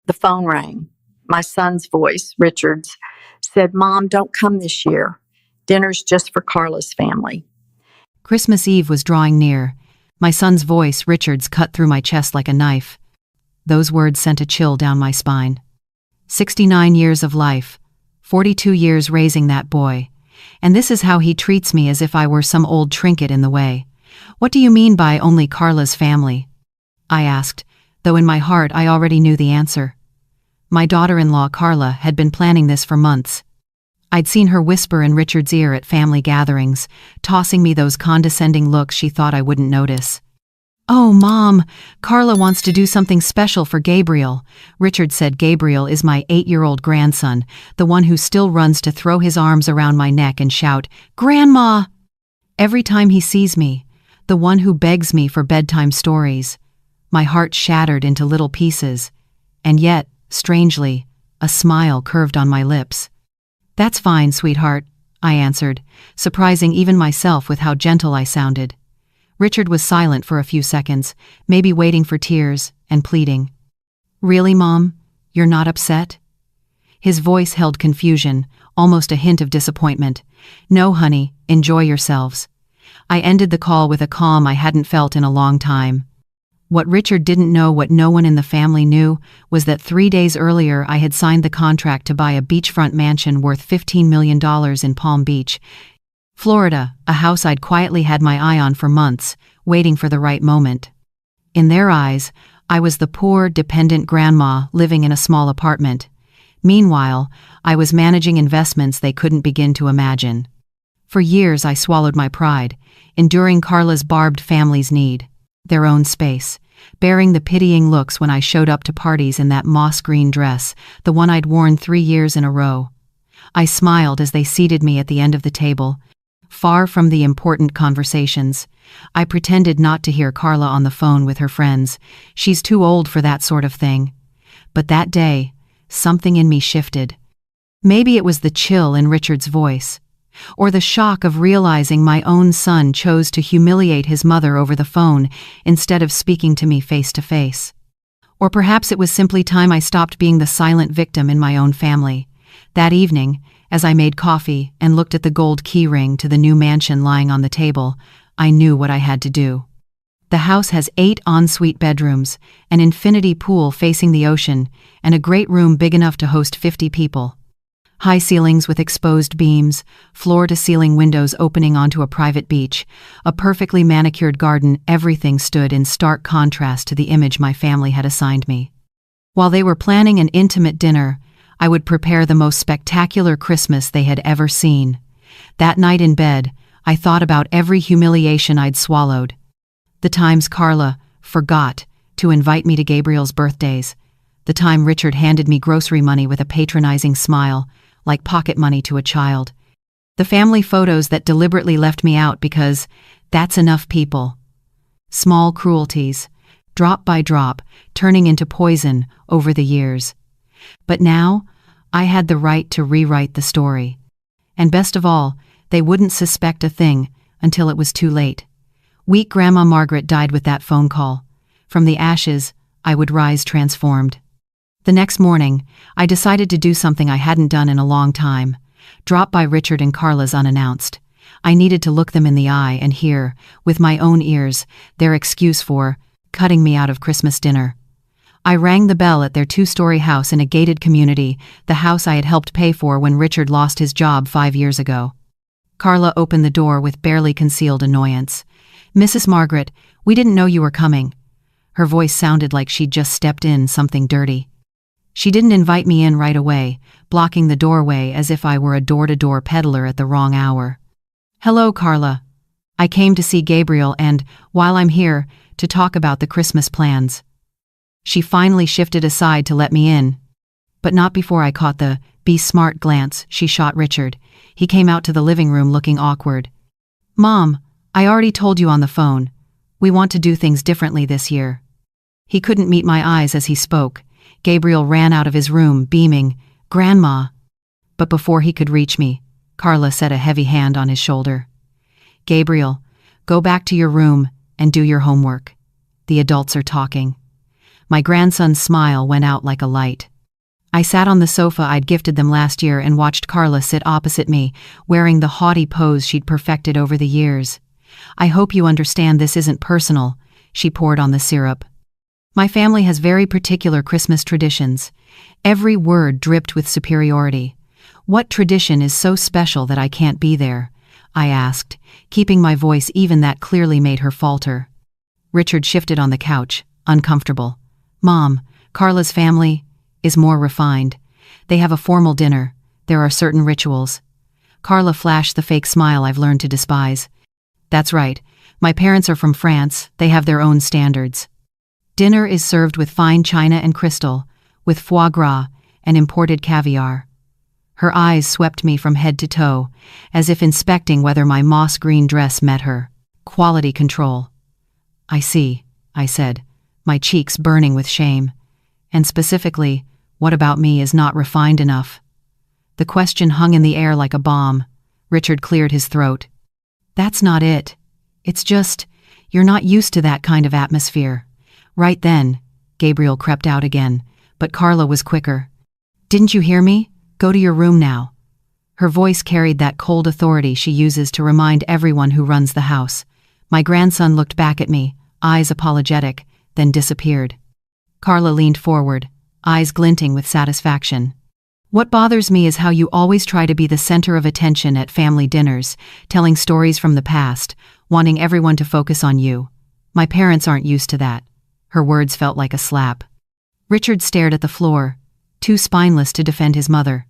The phone rang. My son's voice, Richard's, said, "Mom, don't come this year. Dinner's just for Carla's family." Christmas Eve was drawing near. My son's voice, Richard's, cut through my chest like a knife. Those words sent a chill down my spine. 69 years of life, 42 years raising that boy. And this is how he treats me, as if I were some old trinket in the way. "What do you mean by only Carla's family?" I asked, though in my heart I already knew the answer. My daughter-in-law, Carla, had been planning this for months. I'd seen her whisper in Richard's ear at family gatherings, tossing me those condescending looks she thought I wouldn't notice. "Oh, Mom, Carla wants to do something special for Gabriel." Richard said. Gabriel is my 8-year-old grandson, the one who still runs to throw his arms around my neck and shout, "Grandma!" every time he sees me, the one who begs me for bedtime stories. My heart shattered into little pieces, and yet, strangely, a smile curved on my lips. "That's fine, sweetheart," I answered, surprising even myself with how gentle I sounded. Richard was silent for a few seconds, maybe waiting for tears and pleading. "Really, Mom? You're not upset?" His voice held confusion, almost a hint of disappointment. "No, honey, enjoy yourselves." I ended the call with a calm I hadn't felt in a long time. What Richard didn't know, what no one in the family knew, was that 3 days earlier I had signed the contract to buy a beachfront mansion worth $15 million in Palm Beach, Florida, a house I'd quietly had my eye on for months, waiting for the right moment. In their eyes, I was the poor, dependent grandma living in a small apartment. Meanwhile, I was managing investments they couldn't begin to imagine. For years I swallowed my pride, enduring Carla's barbed family's need, their own space, bearing the pitying looks when I showed up to parties in that moss-green dress, the one I'd worn 3 years in a row. I smiled as they seated me at the end of the table. Far from the important conversations, I pretended not to hear Carla on the phone with her friends. She's too old for that sort of thing. But that day, something in me shifted. Maybe it was the chill in Richard's voice, or the shock of realizing my own son chose to humiliate his mother over the phone instead of speaking to me face to face. Or perhaps it was simply time I stopped being the silent victim in my own family. That evening, as I made coffee and looked at the gold key ring to the new mansion lying on the table, I knew what I had to do. The house has 8 ensuite bedrooms, an infinity pool facing the ocean, and a great room big enough to host 50 people. High ceilings with exposed beams, floor-to-ceiling windows opening onto a private beach, a perfectly manicured garden. Everything stood in stark contrast to the image my family had assigned me. While they were planning an intimate dinner, I would prepare the most spectacular Christmas they had ever seen. That night in bed, I thought about every humiliation I'd swallowed. The times Carla forgot to invite me to Gabriel's birthdays. The time Richard handed me grocery money with a patronizing smile, like pocket money to a child. The family photos that deliberately left me out because that's enough people. Small cruelties, drop by drop, turning into poison over the years. But now, I had the right to rewrite the story. And best of all, they wouldn't suspect a thing until it was too late. Weak Grandma Margaret died with that phone call. From the ashes, I would rise transformed. The next morning, I decided to do something I hadn't done in a long time. Drop by Richard and Carla's unannounced. I needed to look them in the eye and hear, with my own ears, their excuse for cutting me out of Christmas dinner. I rang the bell at their 2-story house in a gated community, the house I had helped pay for when Richard lost his job 5 years ago. Carla opened the door with barely concealed annoyance. "Mrs. Margaret, we didn't know you were coming." Her voice sounded like she'd just stepped in something dirty. She didn't invite me in right away, blocking the doorway as if I were a door-to-door peddler at the wrong hour. "Hello, Carla. I came to see Gabriel and, while I'm here, to talk about the Christmas plans." She finally shifted aside to let me in, but not before I caught the "be smart" glance she shot Richard. He came out to the living room looking awkward. "Mom, I already told you on the phone. We want to do things differently this year." He couldn't meet my eyes as he spoke. Gabriel ran out of his room, beaming, "Grandma." But before he could reach me, Carla set a heavy hand on his shoulder. "Gabriel, go back to your room and do your homework. The adults are talking." My grandson's smile went out like a light. I sat on the sofa I'd gifted them last year and watched Carla sit opposite me, wearing the haughty pose she'd perfected over the years. "I hope you understand this isn't personal," she poured on the syrup. "My family has very particular Christmas traditions." Every word dripped with superiority. "What tradition is so special that I can't be there?" I asked, keeping my voice even that clearly made her falter. Richard shifted on the couch, uncomfortable. "Mom, Carla's family is more refined. They have a formal dinner. There are certain rituals." Carla flashed the fake smile I've learned to despise. "That's right. My parents are from France. They have their own standards. Dinner is served with fine china and crystal, with foie gras and imported caviar." Her eyes swept me from head to toe, as if inspecting whether my moss green dress met her quality control. "I see," I said, my cheeks burning with shame. "And specifically, what about me is not refined enough?" The question hung in the air like a bomb. Richard cleared his throat. "That's not it. It's just, you're not used to that kind of atmosphere." Right then, Gabriel crept out again, but Carla was quicker. "Didn't you hear me? Go to your room now." Her voice carried that cold authority she uses to remind everyone who runs the house. My grandson looked back at me, eyes apologetic, then disappeared. Carla leaned forward, eyes glinting with satisfaction. "What bothers me is how you always try to be the center of attention at family dinners, telling stories from the past, wanting everyone to focus on you. My parents aren't used to that." Her words felt like a slap. Richard stared at the floor, too spineless to defend his mother.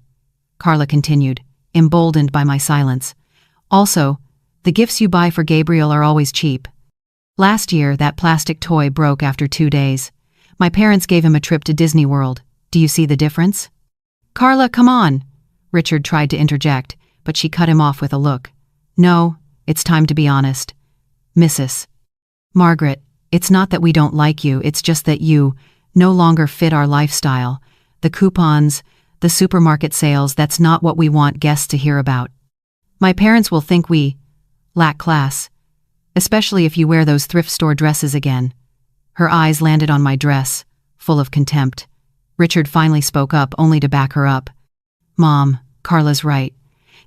Carla continued, emboldened by my silence. "Also, the gifts you buy for Gabriel are always cheap. Last year, that plastic toy broke after 2 days. My parents gave him a trip to Disney World. Do you see the difference?" "Carla, come on!" Richard tried to interject, but she cut him off with a look. "No, it's time to be honest. Mrs. Margaret, it's not that we don't like you, it's just that you no longer fit our lifestyle. The coupons, the supermarket sales, that's not what we want guests to hear about. My parents will think we lack class, especially if you wear those thrift store dresses again." Her eyes landed on my dress, full of contempt. Richard finally spoke up, only to back her up. "Mom, Carla's right.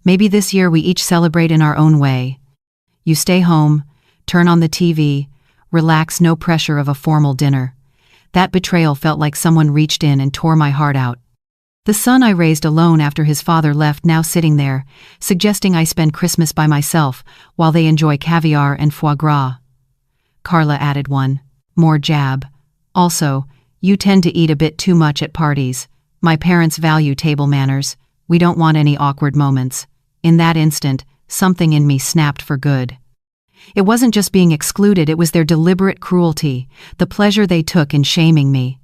Maybe this year we each celebrate in our own way. You stay home, turn on the TV, relax, no pressure of a formal dinner." That betrayal felt like someone reached in and tore my heart out. The son I raised alone after his father left now sitting there, suggesting I spend Christmas by myself while they enjoy caviar and foie gras. Carla added one more jab. "Also, you tend to eat a bit too much at parties. My parents value table manners. We don't want any awkward moments." In that instant, something in me snapped for good. It wasn't just being excluded, it was their deliberate cruelty, the pleasure they took in shaming me.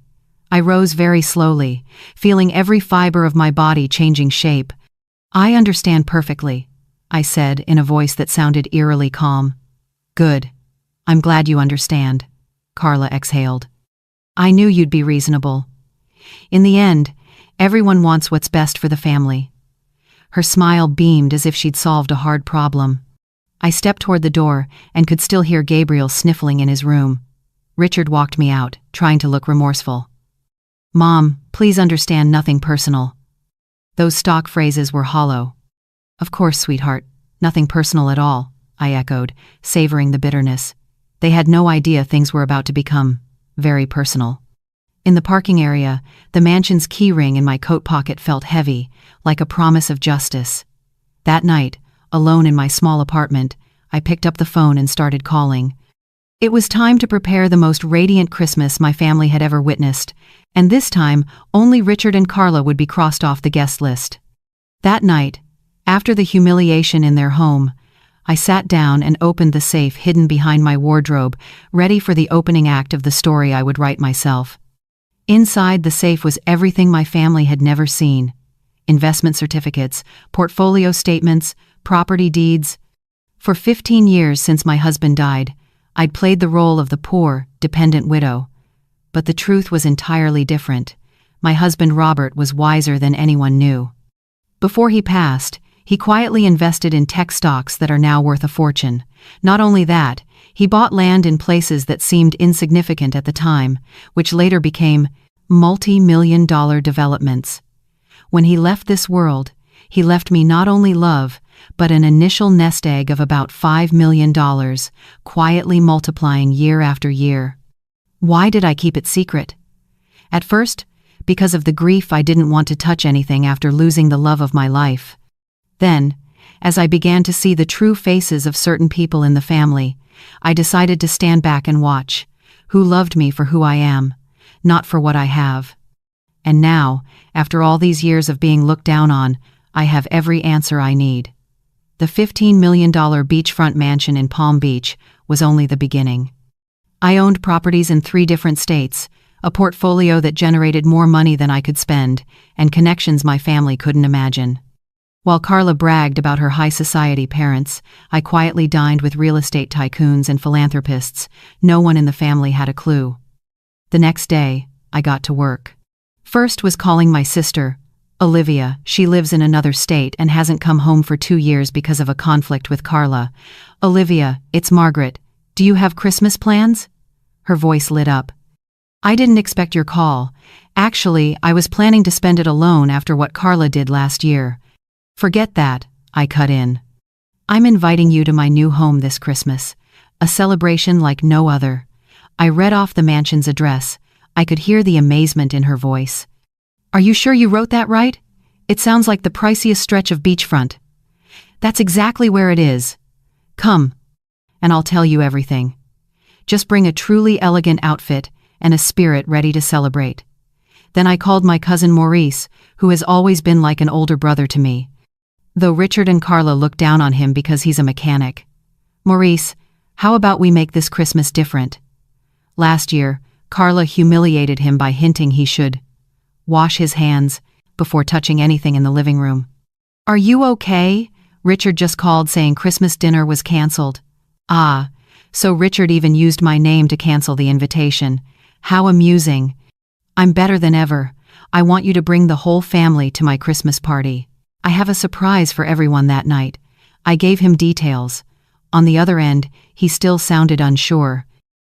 I rose very slowly, feeling every fiber of my body changing shape. "I understand perfectly," I said in a voice that sounded eerily calm. "Good. I'm glad you understand," Carla exhaled. "I knew you'd be reasonable. In the end, everyone wants what's best for the family." Her smile beamed as if she'd solved a hard problem. I stepped toward the door and could still hear Gabriel sniffling in his room. Richard walked me out, trying to look remorseful. "Mom, please understand, nothing personal." Those stock phrases were hollow. "Of course, sweetheart, nothing personal at all," I echoed, savoring the bitterness. They had no idea things were about to become very personal. In the parking area, the mansion's key ring in my coat pocket felt heavy, like a promise of justice. That night, alone in my small apartment, I picked up the phone and started calling. It was time to prepare the most radiant Christmas my family had ever witnessed, and this time, only Richard and Carla would be crossed off the guest list. That night, after the humiliation in their home, I sat down and opened the safe hidden behind my wardrobe, ready for the opening act of the story I would write myself. Inside the safe was everything my family had never seen: investment certificates, portfolio statements, property deeds. For 15 years since my husband died, I'd played the role of the poor, dependent widow. But the truth was entirely different. My husband Robert was wiser than anyone knew. Before he passed, he quietly invested in tech stocks that are now worth a fortune. Not only that, He bought land in places that seemed insignificant at the time, which later became multi-million-dollar developments. When he left this world, he left me not only love, but an initial nest egg of about $5 million, quietly multiplying year after year. Why did I keep it secret? At first, because of the grief. I didn't want to touch anything after losing the love of my life. Then, as I began to see the true faces of certain people in the family, I decided to stand back and watch, who loved me for who I am, not for what I have. And now, after all these years of being looked down on, I have every answer I need. The $15 million beachfront mansion in Palm Beach was only the beginning. I owned properties in 3 different states, a portfolio that generated more money than I could spend, and connections my family couldn't imagine. While Carla bragged about her high society parents, I quietly dined with real estate tycoons and philanthropists. No one in the family had a clue. The next day, I got to work. First was calling my sister, Olivia. She lives in another state and hasn't come home for 2 years because of a conflict with Carla. "Olivia, it's Margaret. Do you have Christmas plans?" Her voice lit up. "I didn't expect your call. Actually, I was planning to spend it alone after what Carla did last year." "Forget that," I cut in. "I'm inviting you to my new home this Christmas. A celebration like no other." I read off the mansion's address. I could hear the amazement in her voice. "Are you sure you wrote that right? It sounds like the priciest stretch of beachfront." "That's exactly where it is. Come, and I'll tell you everything. Just bring a truly elegant outfit and a spirit ready to celebrate." Then I called my cousin Maurice, who has always been like an older brother to me, though Richard and Carla look down on him because he's a mechanic. "Maurice, how about we make this Christmas different?" Last year, Carla humiliated him by hinting he should wash his hands before touching anything in the living room. "Are you okay?" Richard just called saying Christmas dinner was canceled. Ah, so Richard even used my name to cancel the invitation. How amusing. "I'm better than ever. I want you to bring the whole family to my Christmas party. I have a surprise for everyone that night." I gave him details. On the other end, he still sounded unsure.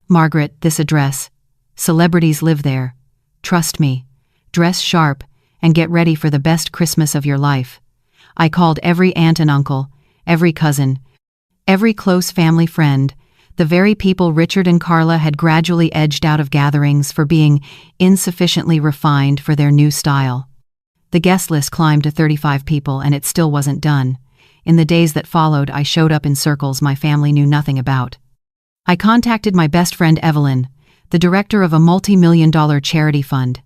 "Margaret, this address. Celebrities live there. Trust me. Dress sharp and get ready for the best Christmas of your life." I called every aunt and uncle, every cousin, every close family friend, the very people Richard and Carla had gradually edged out of gatherings for being insufficiently refined for their new style. The guest list climbed to 35 people, and it still wasn't done. In the days that followed, I showed up in circles my family knew nothing about. I contacted my best friend Evelyn, the director of a multi-million-dollar charity fund.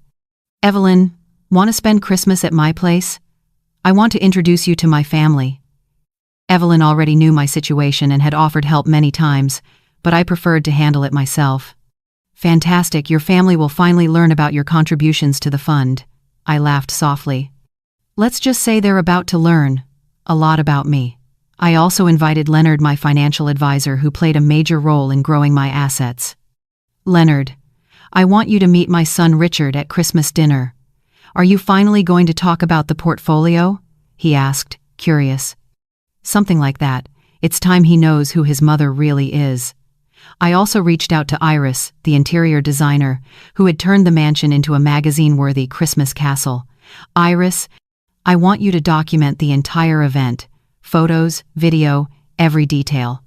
"Evelyn, want to spend Christmas at my place? I want to introduce you to my family." Evelyn already knew my situation and had offered help many times, but I preferred to handle it myself. "Fantastic, your family will finally learn about your contributions to the fund." I laughed softly. "Let's just say they're about to learn a lot about me." I also invited Leonard, my financial advisor, who played a major role in growing my assets. "Leonard, I want you to meet my son Richard at Christmas dinner. Are you finally going to talk about the portfolio?" he asked, curious. "Something like that. It's time he knows who his mother really is." I also reached out to Iris, the interior designer, who had turned the mansion into a magazine-worthy Christmas castle. "Iris, I want you to document the entire event. Photos, video, every detail."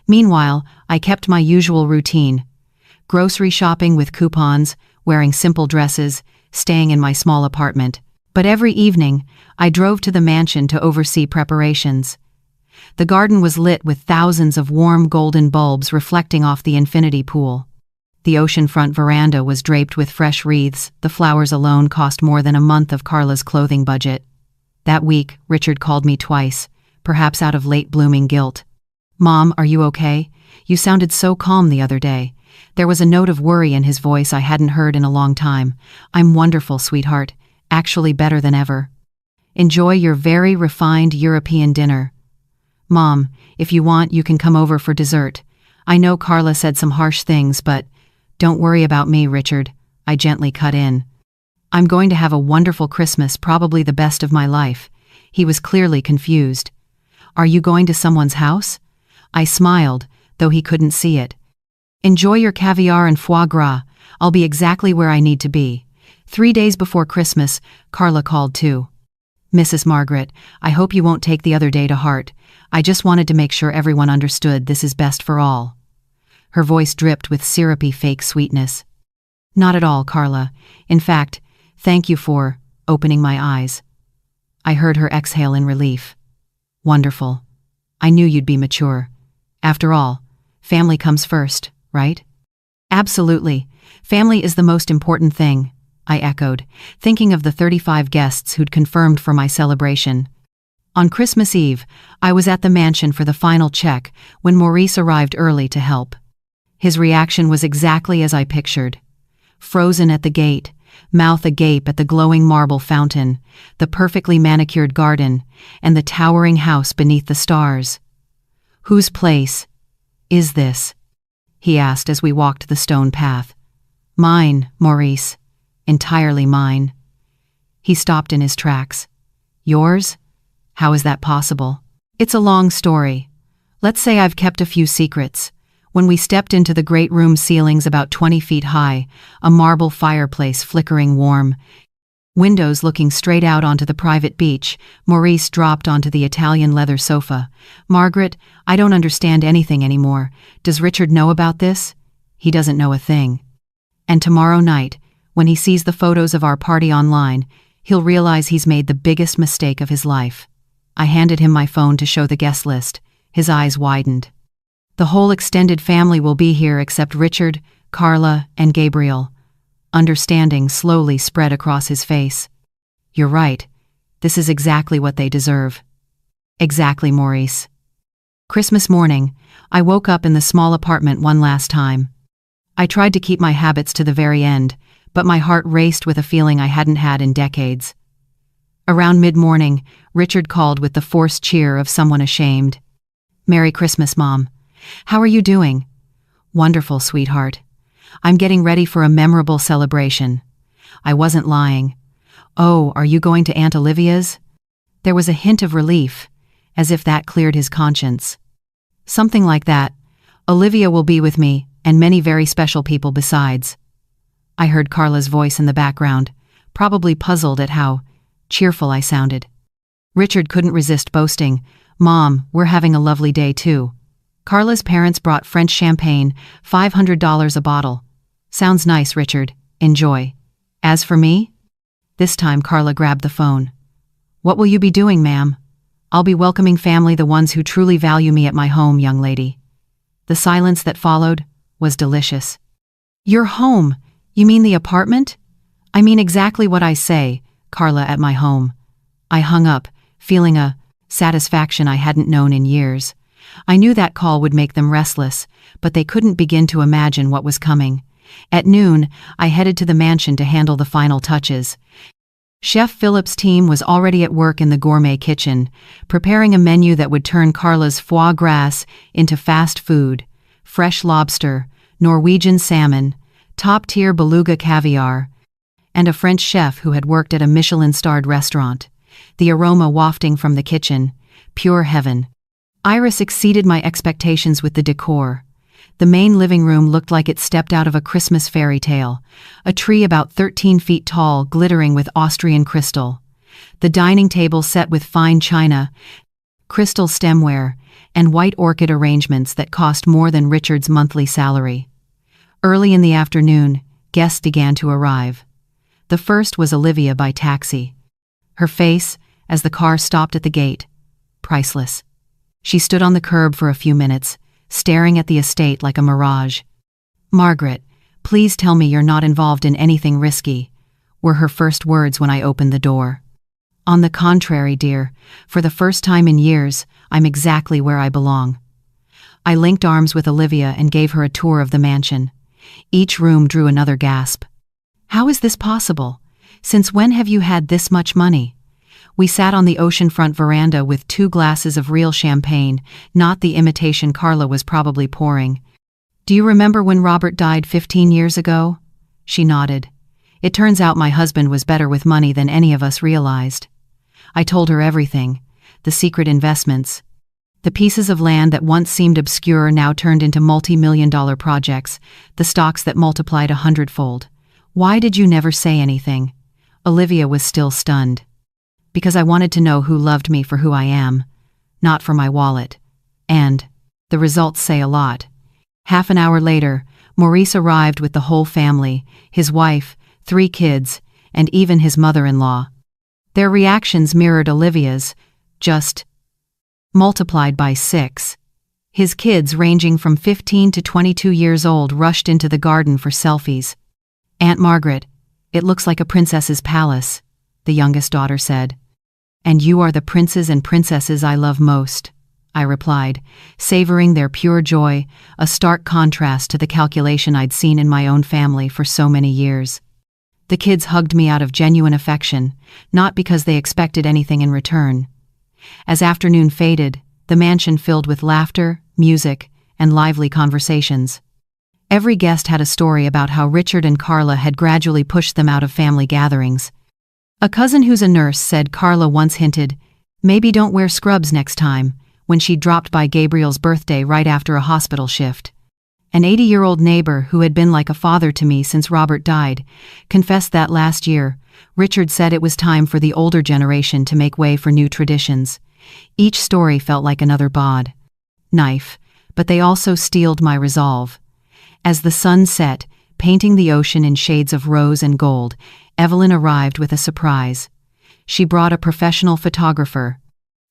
Meanwhile, I kept my usual routine. Grocery shopping with coupons, wearing simple dresses, staying in my small apartment. But every evening, I drove to the mansion to oversee preparations. The garden was lit with thousands of warm golden bulbs reflecting off the infinity pool. The oceanfront veranda was draped with fresh wreaths. The flowers alone cost more than a month of Carla's clothing budget. That week, Richard called me twice, perhaps out of late-blooming guilt. "Mom, are you okay? You sounded so calm the other day." There was a note of worry in his voice I hadn't heard in a long time. "I'm wonderful, sweetheart. Actually better than ever. Enjoy your very refined European dinner. Mom, if you want, you can come over for dessert. I know Carla said some harsh things, but don't worry about me, Richard." I gently cut in. "I'm going to have a wonderful Christmas, probably the best of my life." He was clearly confused. "Are you going to someone's house?" I smiled, though he couldn't see it. Enjoy your caviar and foie gras. I'll be exactly where I need to be. 3 days before Christmas, Carla called too. Mrs. Margaret, I hope you won't take the other day to heart. I just wanted to make sure everyone understood this is best for all. Her voice dripped with syrupy fake sweetness. Not at all, Carla. In fact, thank you for opening my eyes. I heard her exhale in relief. Wonderful. I knew you'd be mature. After all, family comes first, right? Absolutely. Family is the most important thing, I echoed, thinking of the 35 guests who'd confirmed for my celebration. On Christmas Eve, I was at the mansion for the final check when Maurice arrived early to help. His reaction was exactly as I pictured. Frozen at the gate, mouth agape at the glowing marble fountain, the perfectly manicured garden, and the towering house beneath the stars. "Whose place is this?" he asked as we walked the stone path. "Mine, Maurice. Entirely mine." He stopped in his tracks. "Yours? How is that possible?" "It's a long story. Let's say I've kept a few secrets." When we stepped into the great room, ceilings about 20 feet high, a marble fireplace flickering warm, windows looking straight out onto the private beach, Maurice dropped onto the Italian leather sofa. "Margaret, I don't understand anything anymore. Does Richard know about this?" "He doesn't know a thing. And tomorrow night, when he sees the photos of our party online, he'll realize he's made the biggest mistake of his life." I handed him my phone to show the guest list. His eyes widened. "The whole extended family will be here except Richard, Carla, and Gabriel." Understanding slowly spread across his face. "You're right. This is exactly what they deserve." "Exactly, Maurice." Christmas morning, I woke up in the small apartment one last time. I tried to keep my habits to the very end, but my heart raced with a feeling I hadn't had in decades. Around mid-morning, Richard called with the forced cheer of someone ashamed. "Merry Christmas, Mom. How are you doing?" "Wonderful, sweetheart. I'm getting ready for a memorable celebration." I wasn't lying. "Oh, are you going to Aunt Olivia's?" There was a hint of relief, as if that cleared his conscience. "Something like that. Olivia will be with me, and many very special people besides." I heard Carla's voice in the background, probably puzzled at how cheerful I sounded. Richard couldn't resist boasting, "Mom, we're having a lovely day too. Carla's parents brought French champagne, $500 a bottle. Sounds nice, Richard. Enjoy. As for me?" This time Carla grabbed the phone. "What will you be doing, ma'am?" "I'll be welcoming family, the ones who truly value me at my home, young lady." The silence that followed was delicious. "Your home? You mean the apartment?" "I mean exactly what I say, Carla, at my home." I hung up, feeling a satisfaction I hadn't known in years. I knew that call would make them restless, but they couldn't begin to imagine what was coming. At noon, I headed to the mansion to handle the final touches. Chef Philip's team was already at work in the gourmet kitchen, preparing a menu that would turn Carla's foie gras into fast food: fresh lobster, Norwegian salmon, top-tier beluga caviar, and a French chef who had worked at a Michelin-starred restaurant. The aroma wafting from the kitchen, pure heaven. Iris exceeded my expectations with the decor. The main living room looked like it stepped out of a Christmas fairy tale, a tree about 13 feet tall glittering with Austrian crystal. The dining table set with fine china, crystal stemware, and white orchid arrangements that cost more than Richard's monthly salary. Early in the afternoon, guests began to arrive. The first was Olivia by taxi. Her face, as the car stopped at the gate, priceless. She stood on the curb for a few minutes, staring at the estate like a mirage. "Margaret, please tell me you're not involved in anything risky," were her first words when I opened the door. "On the contrary, dear, for the first time in years, I'm exactly where I belong." I linked arms with Olivia and gave her a tour of the mansion. Each room drew another gasp. "How is this possible? Since when have you had this much money?" We sat on the oceanfront veranda with 2 glasses of real champagne, not the imitation Carla was probably pouring. "Do you remember when Robert died 15 years ago?" She nodded. "It turns out my husband was better with money than any of us realized." I told her everything: the secret investments, The pieces of land that once seemed obscure now turned into multi-million-dollar projects, the stocks that multiplied 100-fold. Why did you never say anything? Olivia was still stunned. Because I wanted to know who loved me for who I am, not for my wallet. And the results say a lot. Half an hour later, Maurice arrived with the whole family, his wife, 3 kids, and even his mother-in-law. Their reactions mirrored Olivia's, just multiplied by 6. His kids, ranging from 15 to 22 years old, rushed into the garden for selfies. "Aunt Margaret, it looks like a princess's palace," the youngest daughter said. "And you are the princes and princesses I love most," I replied, savoring their pure joy, a stark contrast to the calculation I'd seen in my own family for so many years. The kids hugged me out of genuine affection, not because they expected anything in return. As afternoon faded, the mansion filled with laughter, music, and lively conversations. Every guest had a story about how Richard and Carla had gradually pushed them out of family gatherings. A cousin who's a nurse said Carla once hinted, "Maybe don't wear scrubs next time," when she dropped by Gabriel's birthday right after a hospital shift. An 80-year-old neighbor who had been like a father to me since Robert died confessed that last year, Richard said it was time for the older generation to make way for new traditions. Each story felt like another knife, but they also steeled my resolve. As the sun set, painting the ocean in shades of rose and gold, Evelyn arrived with a surprise. She brought a professional photographer.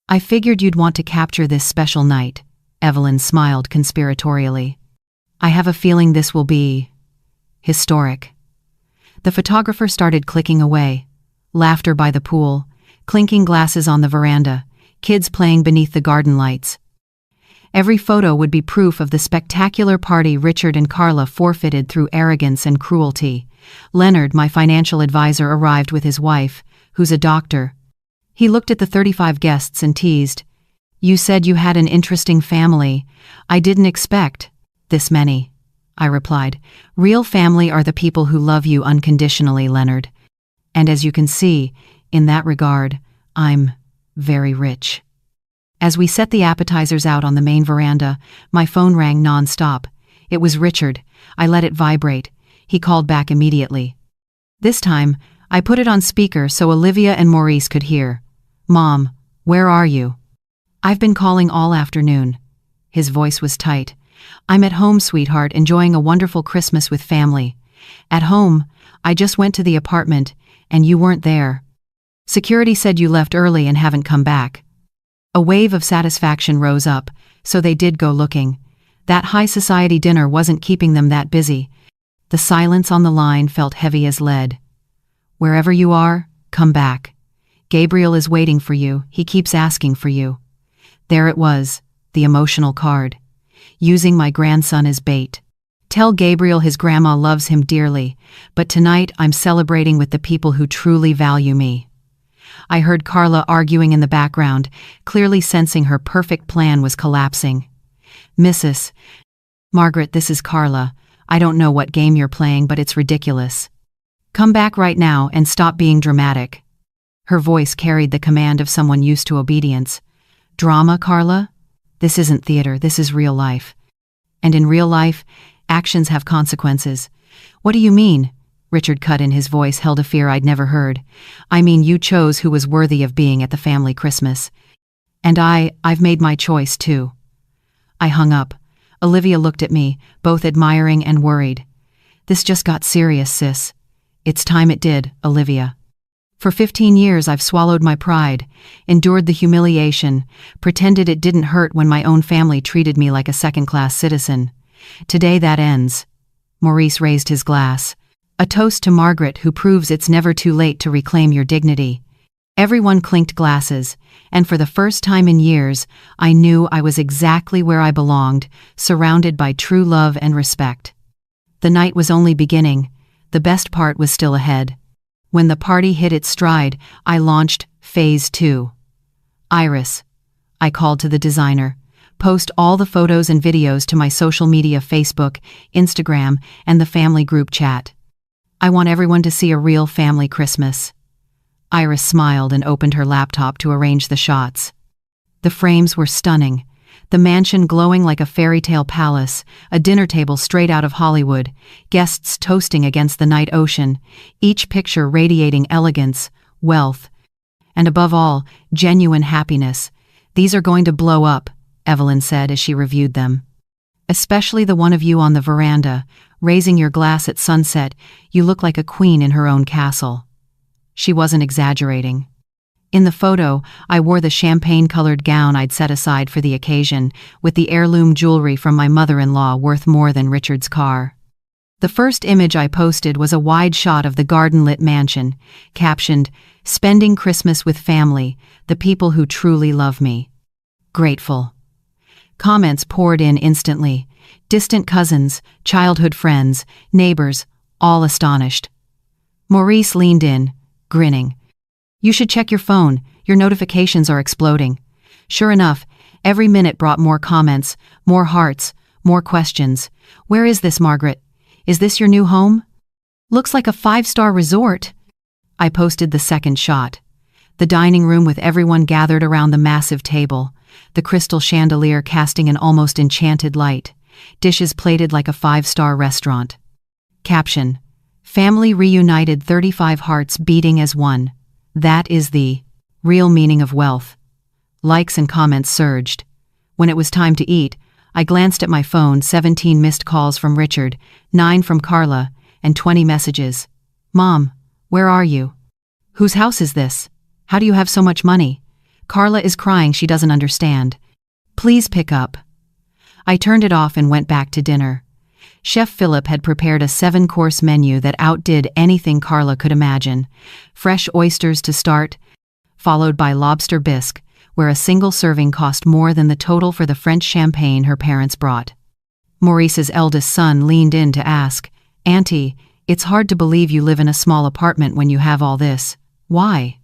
"I figured you'd want to capture this special night," Evelyn smiled conspiratorially. "I have a feeling this will be historic." The photographer started clicking away. Laughter by the pool, clinking glasses on the veranda, kids playing beneath the garden lights. Every photo would be proof of the spectacular party Richard and Carla forfeited through arrogance and cruelty. Leonard, my financial advisor, arrived with his wife, who's a doctor. He looked at the 35 guests and teased, "You said you had an interesting family. I didn't expect this many," I replied. "Real family are the people who love you unconditionally, Leonard. And as you can see, in that regard, I'm very rich." As we set the appetizers out on the main veranda, my phone rang non-stop. It was Richard. I let it vibrate. He called back immediately. This time, I put it on speaker so Olivia and Maurice could hear. "Mom, where are you?" "I've been calling all afternoon." His voice was tight. "I'm at home, sweetheart, enjoying a wonderful Christmas with family. At home, I just went to the apartment, and you weren't there. Security said you left early and haven't come back." A wave of satisfaction rose up, so they did go looking. That high society dinner wasn't keeping them that busy. The silence on the line felt heavy as lead. "Wherever you are, come back. Gabriel is waiting for you, he keeps asking for you." There it was, the emotional card. Using my grandson as bait. "Tell Gabriel his grandma loves him dearly, but tonight I'm celebrating with the people who truly value me." I heard Carla arguing in the background, clearly sensing her perfect plan was collapsing. "Mrs. Margaret, this is Carla. I don't know what game you're playing, but it's ridiculous. Come back right now and stop being dramatic." Her voice carried the command of someone used to obedience. "Drama, Carla? This isn't theater, this is real life. And in real life, actions have consequences." "What do you mean?" Richard cut in, his voice held a fear I'd never heard. "I mean, you chose who was worthy of being at the family Christmas. And I've made my choice too." I hung up. Olivia looked at me, both admiring and worried. "This just got serious, sis." "It's time it did, Olivia. For 15 years I've swallowed my pride, endured the humiliation, pretended it didn't hurt when my own family treated me like a second-class citizen. Today that ends." Maurice raised his glass. "A toast to Margaret, who proves it's never too late to reclaim your dignity." Everyone clinked glasses, and for the first time in years, I knew I was exactly where I belonged, surrounded by true love and respect. The night was only beginning. The best part was still ahead. When the party hit its stride, I launched Phase 2. "Iris," I called to the designer, "post all the photos and videos to my social media, Facebook, Instagram, and the family group chat. I want everyone to see a real family Christmas." Iris smiled and opened her laptop to arrange the shots. The frames were stunning. The mansion glowing like a fairy tale palace, a dinner table straight out of Hollywood, guests toasting against the night ocean, each picture radiating elegance, wealth, and above all, genuine happiness. "These are going to blow up," Evelyn said as she reviewed them. "Especially the one of you on the veranda, raising your glass at sunset. You look like a queen in her own castle." She wasn't exaggerating. In the photo, I wore the champagne-colored gown I'd set aside for the occasion, with the heirloom jewelry from my mother-in-law worth more than Richard's car. The first image I posted was a wide shot of the garden-lit mansion, captioned, "Spending Christmas with family, the people who truly love me. Grateful." Comments poured in instantly. Distant cousins, childhood friends, neighbors, all astonished. Maurice leaned in, grinning. "You should check your phone, your notifications are exploding." Sure enough, every minute brought more comments, more hearts, more questions. "Where is this, Margaret? Is this your new home? Looks like a 5-star resort." I posted the second shot. The dining room with everyone gathered around the massive table, the crystal chandelier casting an almost enchanted light, dishes plated like a 5-star restaurant. Caption: "Family reunited, 35 hearts beating as one. That is the real meaning of wealth." Likes and comments surged. When it was time to eat, I glanced at my phone. 17 missed calls from Richard, 9 from Carla, and 20 messages. "Mom, where are you? Whose house is this? How do you have so much money? Carla is crying, she doesn't understand. Please pick up." I turned it off and went back to dinner. Chef Philip had prepared a 7-course menu that outdid anything Carla could imagine. Fresh oysters to start, followed by lobster bisque, where a single serving cost more than the total for the French champagne her parents brought. Maurice's eldest son leaned in to ask, "Auntie, it's hard to believe you live in a small apartment when you have all this. Why?"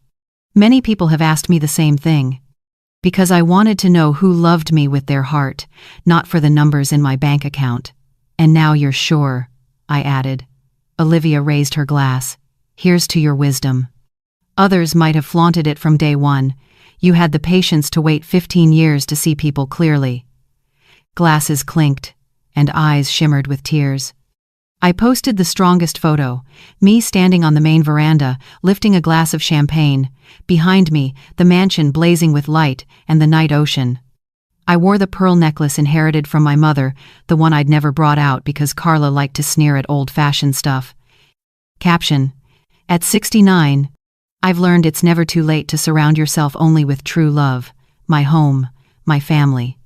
Many people have asked me the same thing. Because I wanted to know who loved me with their heart, not for the numbers in my bank account. "And now you're sure," I added. Olivia raised her glass. "Here's to your wisdom." Others might have flaunted it from day one. "You had the patience to wait 15 years to see people clearly." Glasses clinked, and eyes shimmered with tears. I posted the strongest photo, me standing on the main veranda, lifting a glass of champagne. Behind me, the mansion blazing with light and the night ocean. I wore the pearl necklace inherited from my mother, the one I'd never brought out because Carla liked to sneer at old-fashioned stuff. Caption: "At 69, I've learned it's never too late to surround yourself only with true love. My home, my family,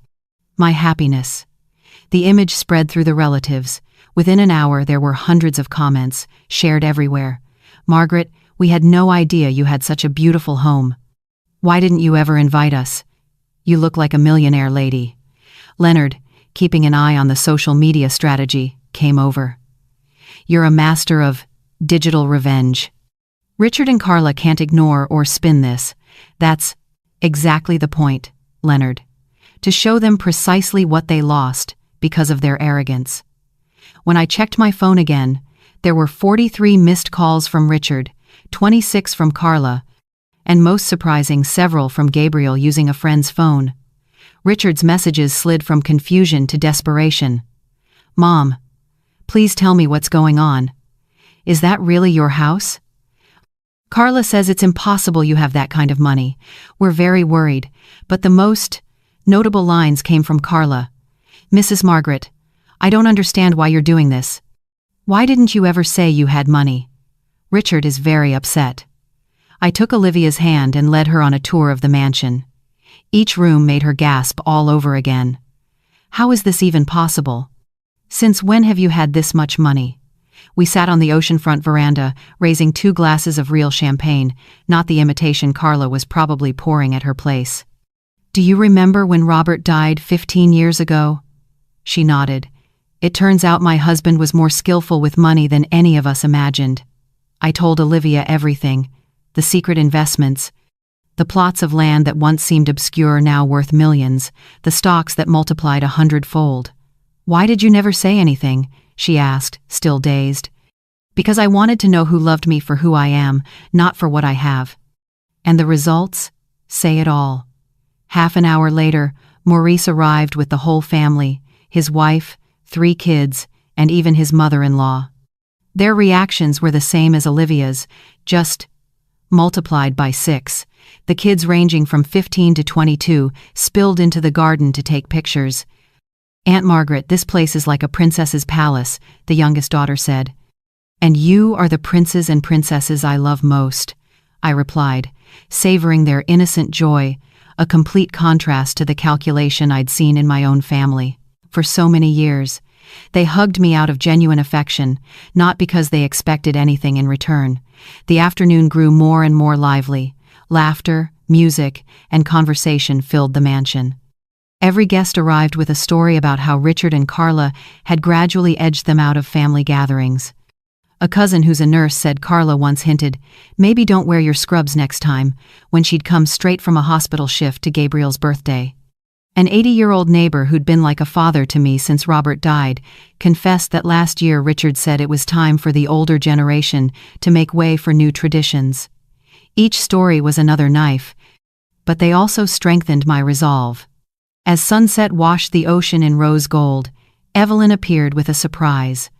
my happiness." The image spread through the relatives. Within an hour there were hundreds of comments, shared everywhere. "Margaret, we had no idea you had such a beautiful home. Why didn't you ever invite us? You look like a millionaire lady." Leonard, keeping an eye on the social media strategy, came over. "You're a master of digital revenge. Richard and Carla can't ignore or spin this. That's exactly the point, Leonard. To show them precisely what they lost because of their arrogance." When I checked my phone again, there were 43 missed calls from Richard, 26 from Carla, and most surprising, several from Gabriel using a friend's phone. Richard's messages slid from confusion to desperation. "Mom, please tell me what's going on. Is that really your house? Carla says it's impossible you have that kind of money. We're very worried." But the most notable lines came from Carla. "Mrs. Margaret, I don't understand why you're doing this. Why didn't you ever say you had money? Richard is very upset." I took Olivia's hand and led her on a tour of the mansion. Each room made her gasp all over again. "How is this even possible? Since when have you had this much money?" We sat on the oceanfront veranda, raising 2 glasses of real champagne, not the imitation Carla was probably pouring at her place. "Do you remember when Robert died 15 years ago?" She nodded. "It turns out my husband was more skillful with money than any of us imagined." I told Olivia everything. The secret investments, the plots of land that once seemed obscure now worth millions, the stocks that multiplied 100-fold. "Why did you never say anything?" she asked, still dazed. "Because I wanted to know who loved me for who I am, not for what I have. And the results say it all." Half an hour later, Maurice arrived with the whole family, his wife, 3 kids, and even his mother-in-law. Their reactions were the same as Olivia's, just multiplied by 6. The kids ranging from 15 to 22 spilled into the garden to take pictures. "Aunt Margaret, this place is like a princess's palace," the youngest daughter said. "And you are the princes and princesses I love most," I replied, savoring their innocent joy, a complete contrast to the calculation I'd seen in my own family. For so many years, they hugged me out of genuine affection, not because they expected anything in return. The afternoon grew more and more lively. Laughter, music, and conversation filled the mansion. Every guest arrived with a story about how Richard and Carla had gradually edged them out of family gatherings. A cousin who's a nurse said Carla once hinted, "Maybe don't wear your scrubs next time," when she'd come straight from a hospital shift to Gabriel's birthday. An 80-year-old neighbor who'd been like a father to me since Robert died confessed that last year Richard said it was time for the older generation to make way for new traditions. Each story was another knife, but they also strengthened my resolve. As sunset washed the ocean in rose gold, Evelyn appeared with a surprise.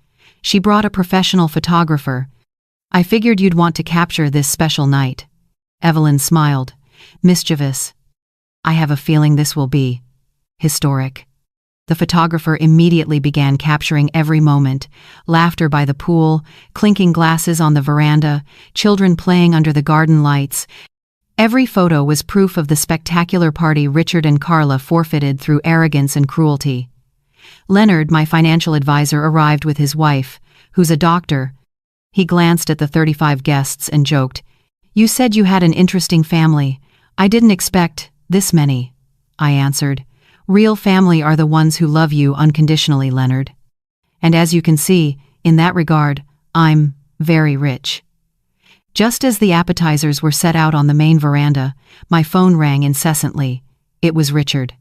She brought a professional photographer. "I figured you'd want to capture this special night." Evelyn smiled, mischievous. "I have a feeling this will be historic." The photographer immediately began capturing every moment: laughter by the pool, clinking glasses on the veranda, children playing under the garden lights. Every photo was proof of the spectacular party Richard and Carla forfeited through arrogance and cruelty. Leonard, my financial advisor, arrived with his wife, who's a doctor. He glanced at the 35 guests and joked, "You said you had an interesting family. I didn't expect this many." I answered, "Real family are the ones who love you unconditionally, Leonard. And as you can see, in that regard, I'm very rich." Just as the appetizers were set out on the main veranda, my phone rang incessantly. It was Richard.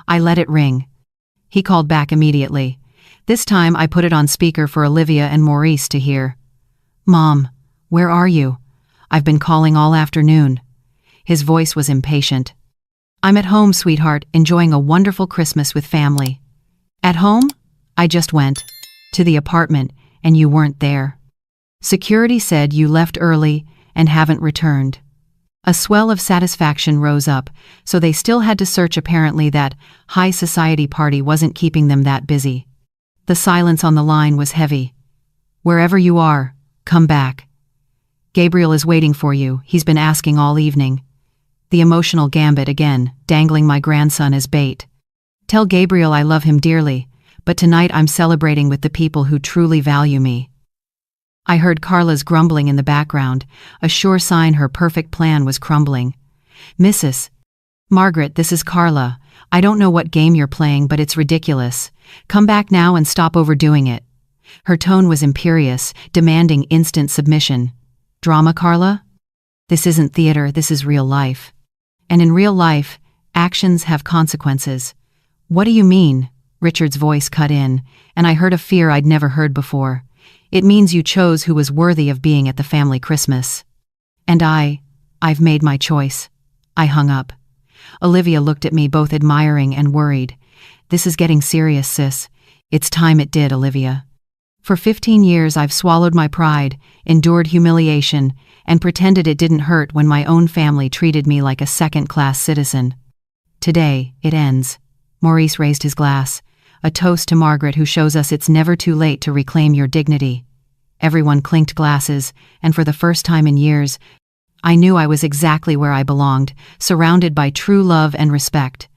I let it ring. He called back immediately. This time I put it on speaker for Olivia and Maurice to hear. "Mom, where are you? I've been calling all afternoon." His voice was impatient. "I'm at home, sweetheart, enjoying a wonderful Christmas with family." "At home? I just went to the apartment, and you weren't there. Security said you left early and haven't returned." A swell of satisfaction rose up, so they still had to search. Apparently that high society party wasn't keeping them that busy. The silence on the line was heavy. "Wherever you are, come back. Gabriel is waiting for you. He's been asking all evening." The emotional gambit again, dangling my grandson as bait. "Tell Gabriel I love him dearly, but tonight I'm celebrating with the people who truly value me." I heard Carla's grumbling in the background, a sure sign her perfect plan was crumbling. "Mrs. Margaret, this is Carla. I don't know what game you're playing, but it's ridiculous. Come back now and stop overdoing it." Her tone was imperious, demanding instant submission. "Drama, Carla? This isn't theater, this is real life. And in real life, actions have consequences." "What do you mean?" Richard's voice cut in, and I heard a fear I'd never heard before. "It means you chose who was worthy of being at the family Christmas." "And I've made my choice." I hung up. Olivia looked at me, both admiring and worried. "This is getting serious, sis." "It's time it did, Olivia. For 15 years I've swallowed my pride, endured humiliation, and pretended it didn't hurt when my own family treated me like a second-class citizen. Today, it ends." Maurice raised his glass. "A toast to Margaret, who shows us it's never too late to reclaim your dignity." Everyone clinked glasses, and for the first time in years, I knew I was exactly where I belonged, surrounded by true love and respect.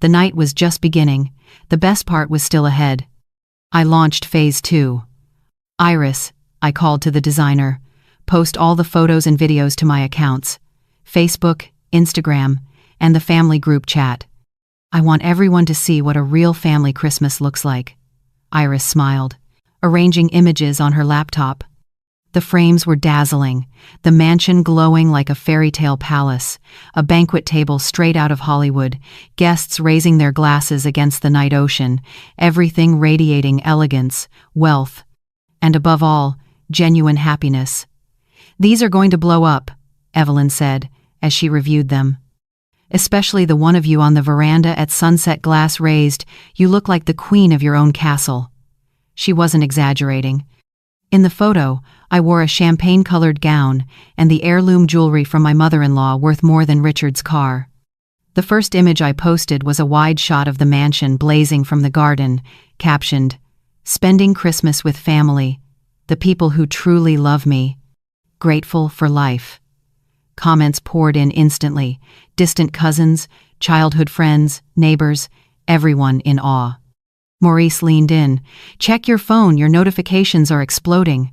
The night was just beginning. The best part was still ahead. I launched Phase 2. "Iris," I called to the designer, "post all the photos and videos to my accounts, Facebook, Instagram, and the family group chat. I want everyone to see what a real family Christmas looks like." Iris smiled, arranging images on her laptop. The frames were dazzling, the mansion glowing like a fairy tale palace, a banquet table straight out of Hollywood, guests raising their glasses against the night ocean, everything radiating elegance, wealth, and above all, genuine happiness. "These are going to blow up," Evelyn said, as she reviewed them. especially the one of you on the veranda at sunset, glass raised. You look like the queen of your own castle." She wasn't exaggerating. In the photo, I wore a champagne-colored gown and the heirloom jewelry from my mother-in-law worth more than Richard's car. The first image I posted was a wide shot of the mansion blazing from the garden, captioned, "Spending Christmas with family, the people who truly love me. Grateful for life." Comments poured in instantly. Distant cousins, childhood friends, neighbors, everyone in awe. Maurice leaned in. "Check your phone, your notifications are exploding."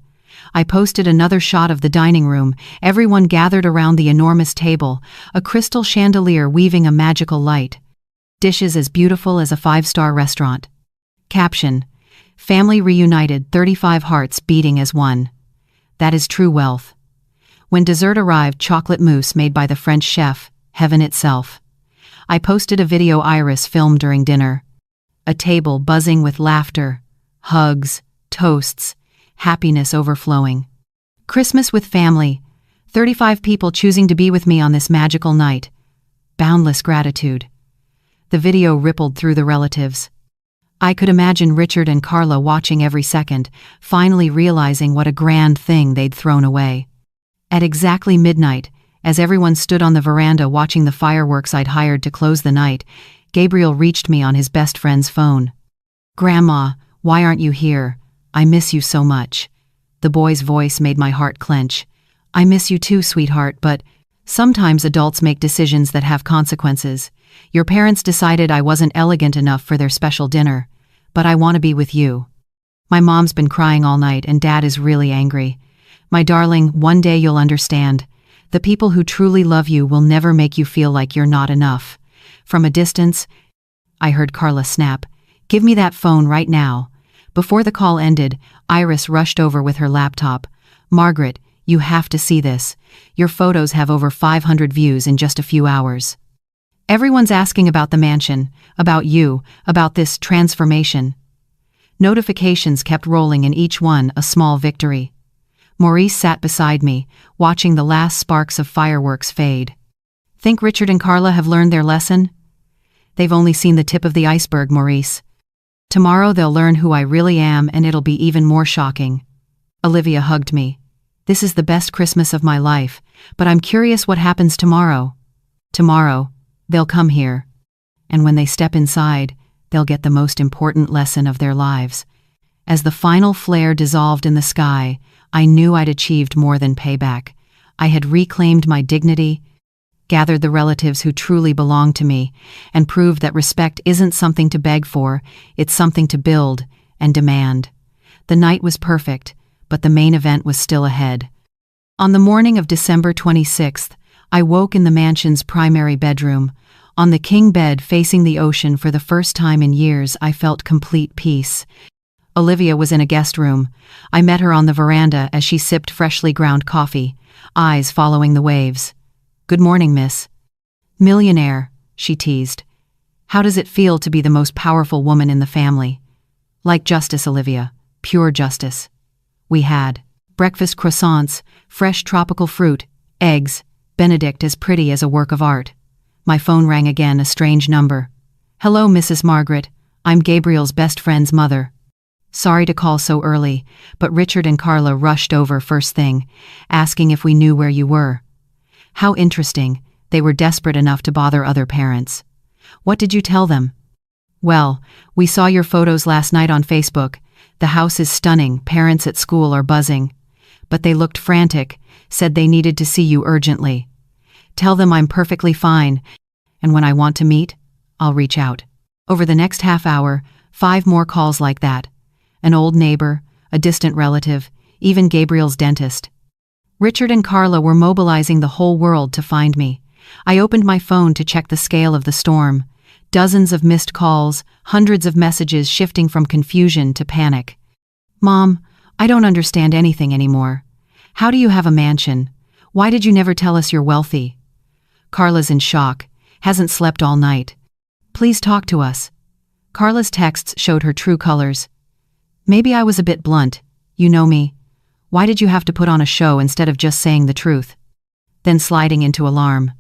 I posted another shot of the dining room, everyone gathered around the enormous table, a crystal chandelier weaving a magical light. Dishes as beautiful as a five-star restaurant. Caption: "Family reunited, 35 hearts beating as one. That is true wealth." When dessert arrived, chocolate mousse made by the French chef, heaven itself. I posted a video Iris filmed during dinner. A table buzzing with laughter, hugs, toasts, happiness overflowing. Christmas with family, 35 people choosing to be with me on this magical night. Boundless gratitude. The video rippled through the relatives. I could imagine Richard and Carla watching every second, finally realizing what a grand thing they'd thrown away. At exactly midnight, as everyone stood on the veranda watching the fireworks I'd hired to close the night, Gabriel reached me on his best friend's phone. "Grandma, why aren't you here? I miss you so much." The boy's voice made my heart clench. "I miss you too, sweetheart, but sometimes adults make decisions that have consequences. Your parents decided I wasn't elegant enough for their special dinner, but I want to be with you. My mom's been crying all night and Dad is really angry. My darling, one day you'll understand. The people who truly love you will never make you feel like you're not enough." From a distance, I heard Carla snap, "Give me that phone right now." Before the call ended, Iris rushed over with her laptop. "Margaret, you have to see this. Your photos have over 500 views in just a few hours. Everyone's asking about the mansion, about you, about this transformation." Notifications kept rolling, and each one a small victory. Maurice sat beside me, watching the last sparks of fireworks fade. "Think Richard and Carla have learned their lesson?" "They've only seen the tip of the iceberg, Maurice. Tomorrow they'll learn who I really am, and it'll be even more shocking." Olivia hugged me. "This is the best Christmas of my life, but I'm curious what happens tomorrow." "Tomorrow, they'll come here. And when they step inside, they'll get the most important lesson of their lives." As the final flare dissolved in the sky, I knew I'd achieved more than payback. I had reclaimed my dignity, gathered the relatives who truly belonged to me, and proved that respect isn't something to beg for, it's something to build and demand. The night was perfect, but the main event was still ahead. On the morning of December 26th, I woke in the mansion's primary bedroom. On the king bed facing the ocean, for the first time in years, I felt complete peace. Olivia was in a guest room. I met her on the veranda as she sipped freshly ground coffee, eyes following the waves. "Good morning, miss." "Millionaire," she teased. "How does it feel to be the most powerful woman in the family?" "Like justice, Olivia. Pure justice." We had breakfast croissants, fresh tropical fruit, eggs, Benedict as pretty as a work of art. My phone rang again, a strange number. "Hello, Mrs. Margaret. I'm Gabriel's best friend's mother." "Sorry to call so early, but Richard and Carla rushed over first thing, asking if we knew where you were." "How interesting. They were desperate enough to bother other parents." "What did you tell them?" "Well, we saw your photos last night on Facebook. The house is stunning, parents at school are buzzing. But they looked frantic, said they needed to see you urgently. Tell them I'm perfectly fine, and when I want to meet, I'll reach out." Over the next half hour, 5 more calls like that. An old neighbor, a distant relative, even Gabriel's dentist. Richard and Carla were mobilizing the whole world to find me. I opened my phone to check the scale of the storm. Dozens of missed calls, hundreds of messages shifting from confusion to panic. "Mom, I don't understand anything anymore. How do you have a mansion? Why did you never tell us you're wealthy?" Carla's in shock, hasn't slept all night. "Please talk to us." Carla's texts showed her true colors. "Maybe I was a bit blunt. You know me. Why did you have to put on a show instead of just saying the truth?" Then sliding into alarm.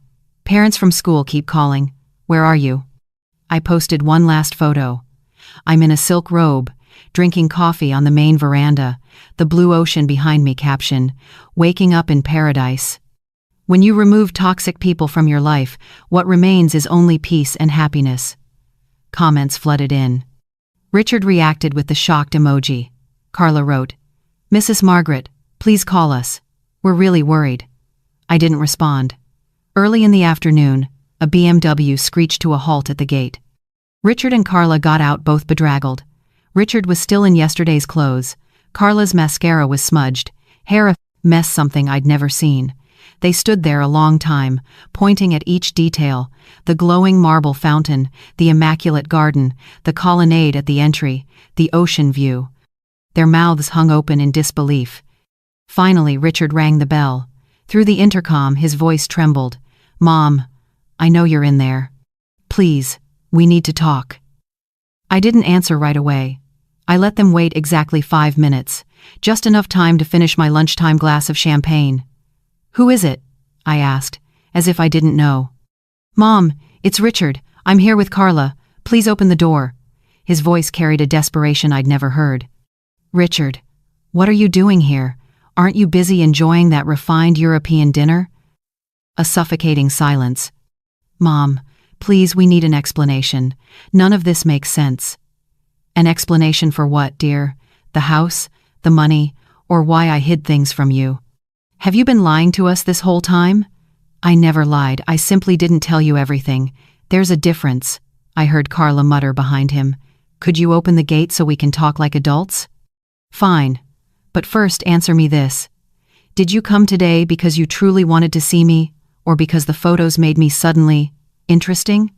Parents from school keep calling. Where are you? I posted one last photo. I'm in a silk robe, drinking coffee on the main veranda, the blue ocean behind me caption, waking up in paradise. When you remove toxic people from your life, what remains is only peace and happiness. Comments flooded in. Richard reacted with the shocked emoji. Carla wrote, Mrs. Margaret, please call us. We're really worried. I didn't respond. Early in the afternoon, a BMW screeched to a halt at the gate. Richard and Carla got out both bedraggled. Richard was still in yesterday's clothes. Carla's mascara was smudged, hair a mess something I'd never seen. They stood there a long time, pointing at each detail, the glowing marble fountain, the immaculate garden, the colonnade at the entry, the ocean view. Their mouths hung open in disbelief. Finally, Richard rang the bell. Through the intercom, his voice trembled. Mom, I know you're in there. Please, we need to talk. I didn't answer right away. I let them wait exactly 5 minutes, just enough time to finish my lunchtime glass of champagne. Who is it? I asked, as if I didn't know. Mom, it's Richard. I'm here with Carla. Please open the door. His voice carried a desperation I'd never heard. Richard, what are you doing here? Aren't you busy enjoying that refined European dinner? A suffocating silence. Mom, please, we need an explanation. None of this makes sense. An explanation for what, dear? The house, the money, or why I hid things from you? Have you been lying to us this whole time? I never lied. I simply didn't tell you everything. There's a difference, I heard Carla mutter behind him. Could you open the gate so we can talk like adults? Fine. But first, answer me this. Did you come today because you truly wanted to see me, or because the photos made me suddenly interesting?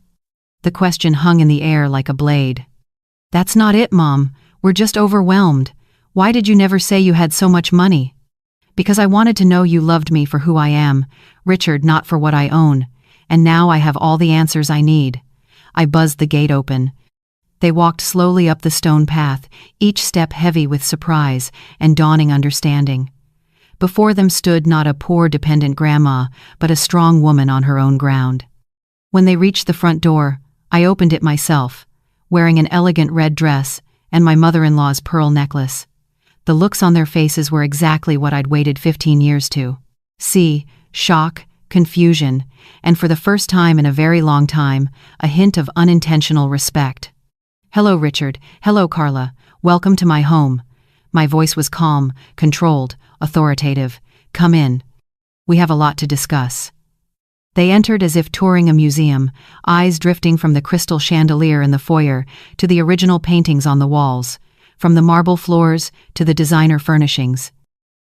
The question hung in the air like a blade. That's not it, Mom. We're just overwhelmed. Why did you never say you had so much money? Because I wanted to know you loved me for who I am, Richard, not for what I own. And now I have all the answers I need. I buzzed the gate open. They walked slowly up the stone path, each step heavy with surprise and dawning understanding. Before them stood not a poor dependent grandma, but a strong woman on her own ground. When they reached the front door, I opened it myself, wearing an elegant red dress and my mother-in-law's pearl necklace. The looks on their faces were exactly what I'd waited 15 years to see: shock, confusion, and for the first time in a very long time, a hint of unintentional respect. Hello, Richard. Hello, Carla. Welcome to my home. My voice was calm, controlled, authoritative. Come in. We have a lot to discuss. They entered as if touring a museum, eyes drifting from the crystal chandelier in the foyer to the original paintings on the walls, from the marble floors to the designer furnishings.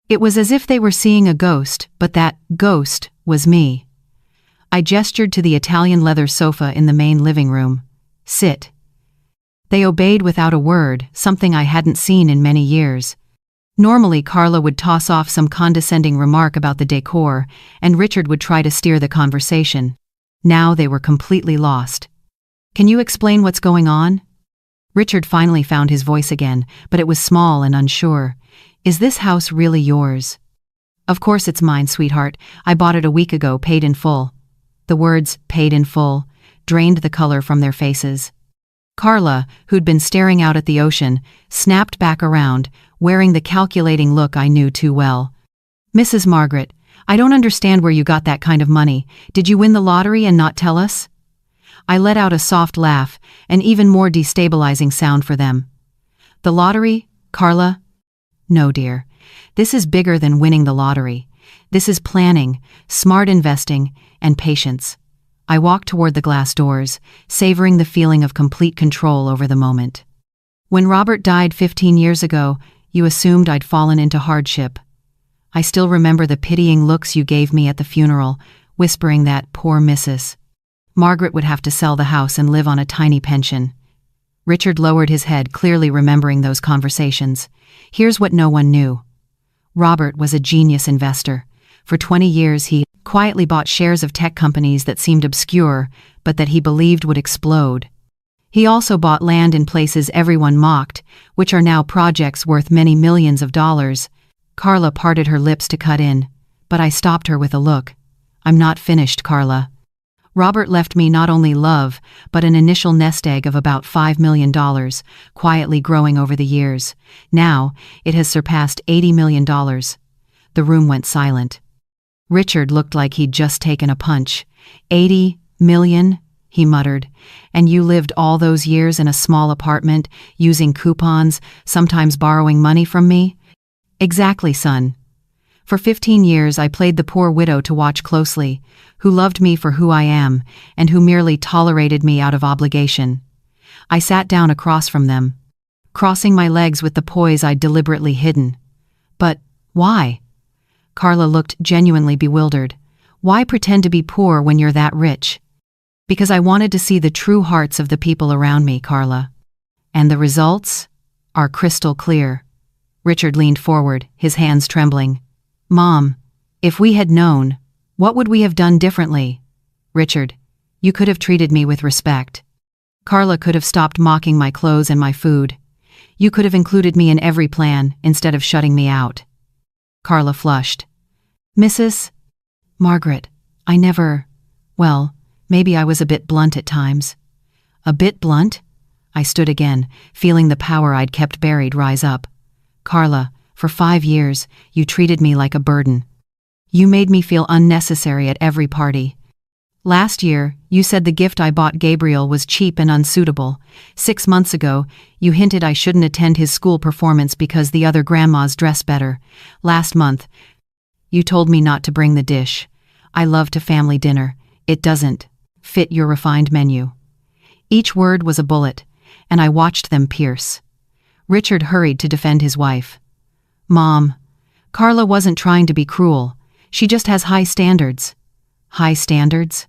It was as if they were seeing a ghost, but that ghost was me. I gestured to the Italian leather sofa in the main living room. Sit. They obeyed without a word, something I hadn't seen in many years. Normally, Carla would toss off some condescending remark about the decor, and Richard would try to steer the conversation. Now they were completely lost. Can you explain what's going on? Richard finally found his voice again, but it was small and unsure. Is this house really yours? Of course it's mine, sweetheart. I bought it a week ago, paid in full. The words, paid in full, drained the color from their faces. Carla, who'd been staring out at the ocean, snapped back around, wearing the calculating look I knew too well. Mrs. Margaret, I don't understand where you got that kind of money. Did you win the lottery and not tell us? I let out a soft laugh, an even more destabilizing sound for them. The lottery, Carla? No, dear. This is bigger than winning the lottery. This is planning, smart investing, and patience. I walked toward the glass doors, savoring the feeling of complete control over the moment. When Robert died 15 years ago, you assumed I'd fallen into hardship. I still remember the pitying looks you gave me at the funeral, whispering that poor Mrs. Margaret would have to sell the house and live on a tiny pension. Richard lowered his head, clearly remembering those conversations. Here's what no one knew. Robert was a genius investor. For 20 years he quietly bought shares of tech companies that seemed obscure, but that he believed would explode. He also bought land in places everyone mocked, which are now projects worth many millions of dollars. Carla parted her lips to cut in, but I stopped her with a look. I'm not finished, Carla. Robert left me not only love, but an initial nest egg of about $5 million, quietly growing over the years. Now, it has surpassed $80 million. The room went silent. Richard looked like he'd just taken a punch. 80 million, he muttered. And you lived all those years in a small apartment, using coupons, sometimes borrowing money from me? Exactly, son. For 15 years I played the poor widow to watch closely, who loved me for who I am, and who merely tolerated me out of obligation. I sat down across from them, crossing my legs with the poise I'd deliberately hidden. But why? Carla looked genuinely bewildered. Why pretend to be poor when you're that rich? Because I wanted to see the true hearts of the people around me, Carla. And the results are crystal clear. Richard leaned forward, his hands trembling. Mom, if we had known, what would we have done differently? Richard, you could have treated me with respect. Carla could have stopped mocking my clothes and my food. You could have included me in every plan instead of shutting me out. Carla flushed. Mrs. Margaret, I never… Well, maybe I was a bit blunt at times. A bit blunt? I stood again, feeling the power I'd kept buried rise up. Carla, for 5 years, you treated me like a burden. You made me feel unnecessary at every party. Last year, you said the gift I bought Gabriel was cheap and unsuitable. 6 months ago, you hinted I shouldn't attend his school performance because the other grandmas dress better. Last month, you told me not to bring the dish. I love to family dinner. It doesn't fit your refined menu. Each word was a bullet, and I watched them pierce. Richard hurried to defend his wife. Mom, Carla wasn't trying to be cruel. She just has high standards. High standards?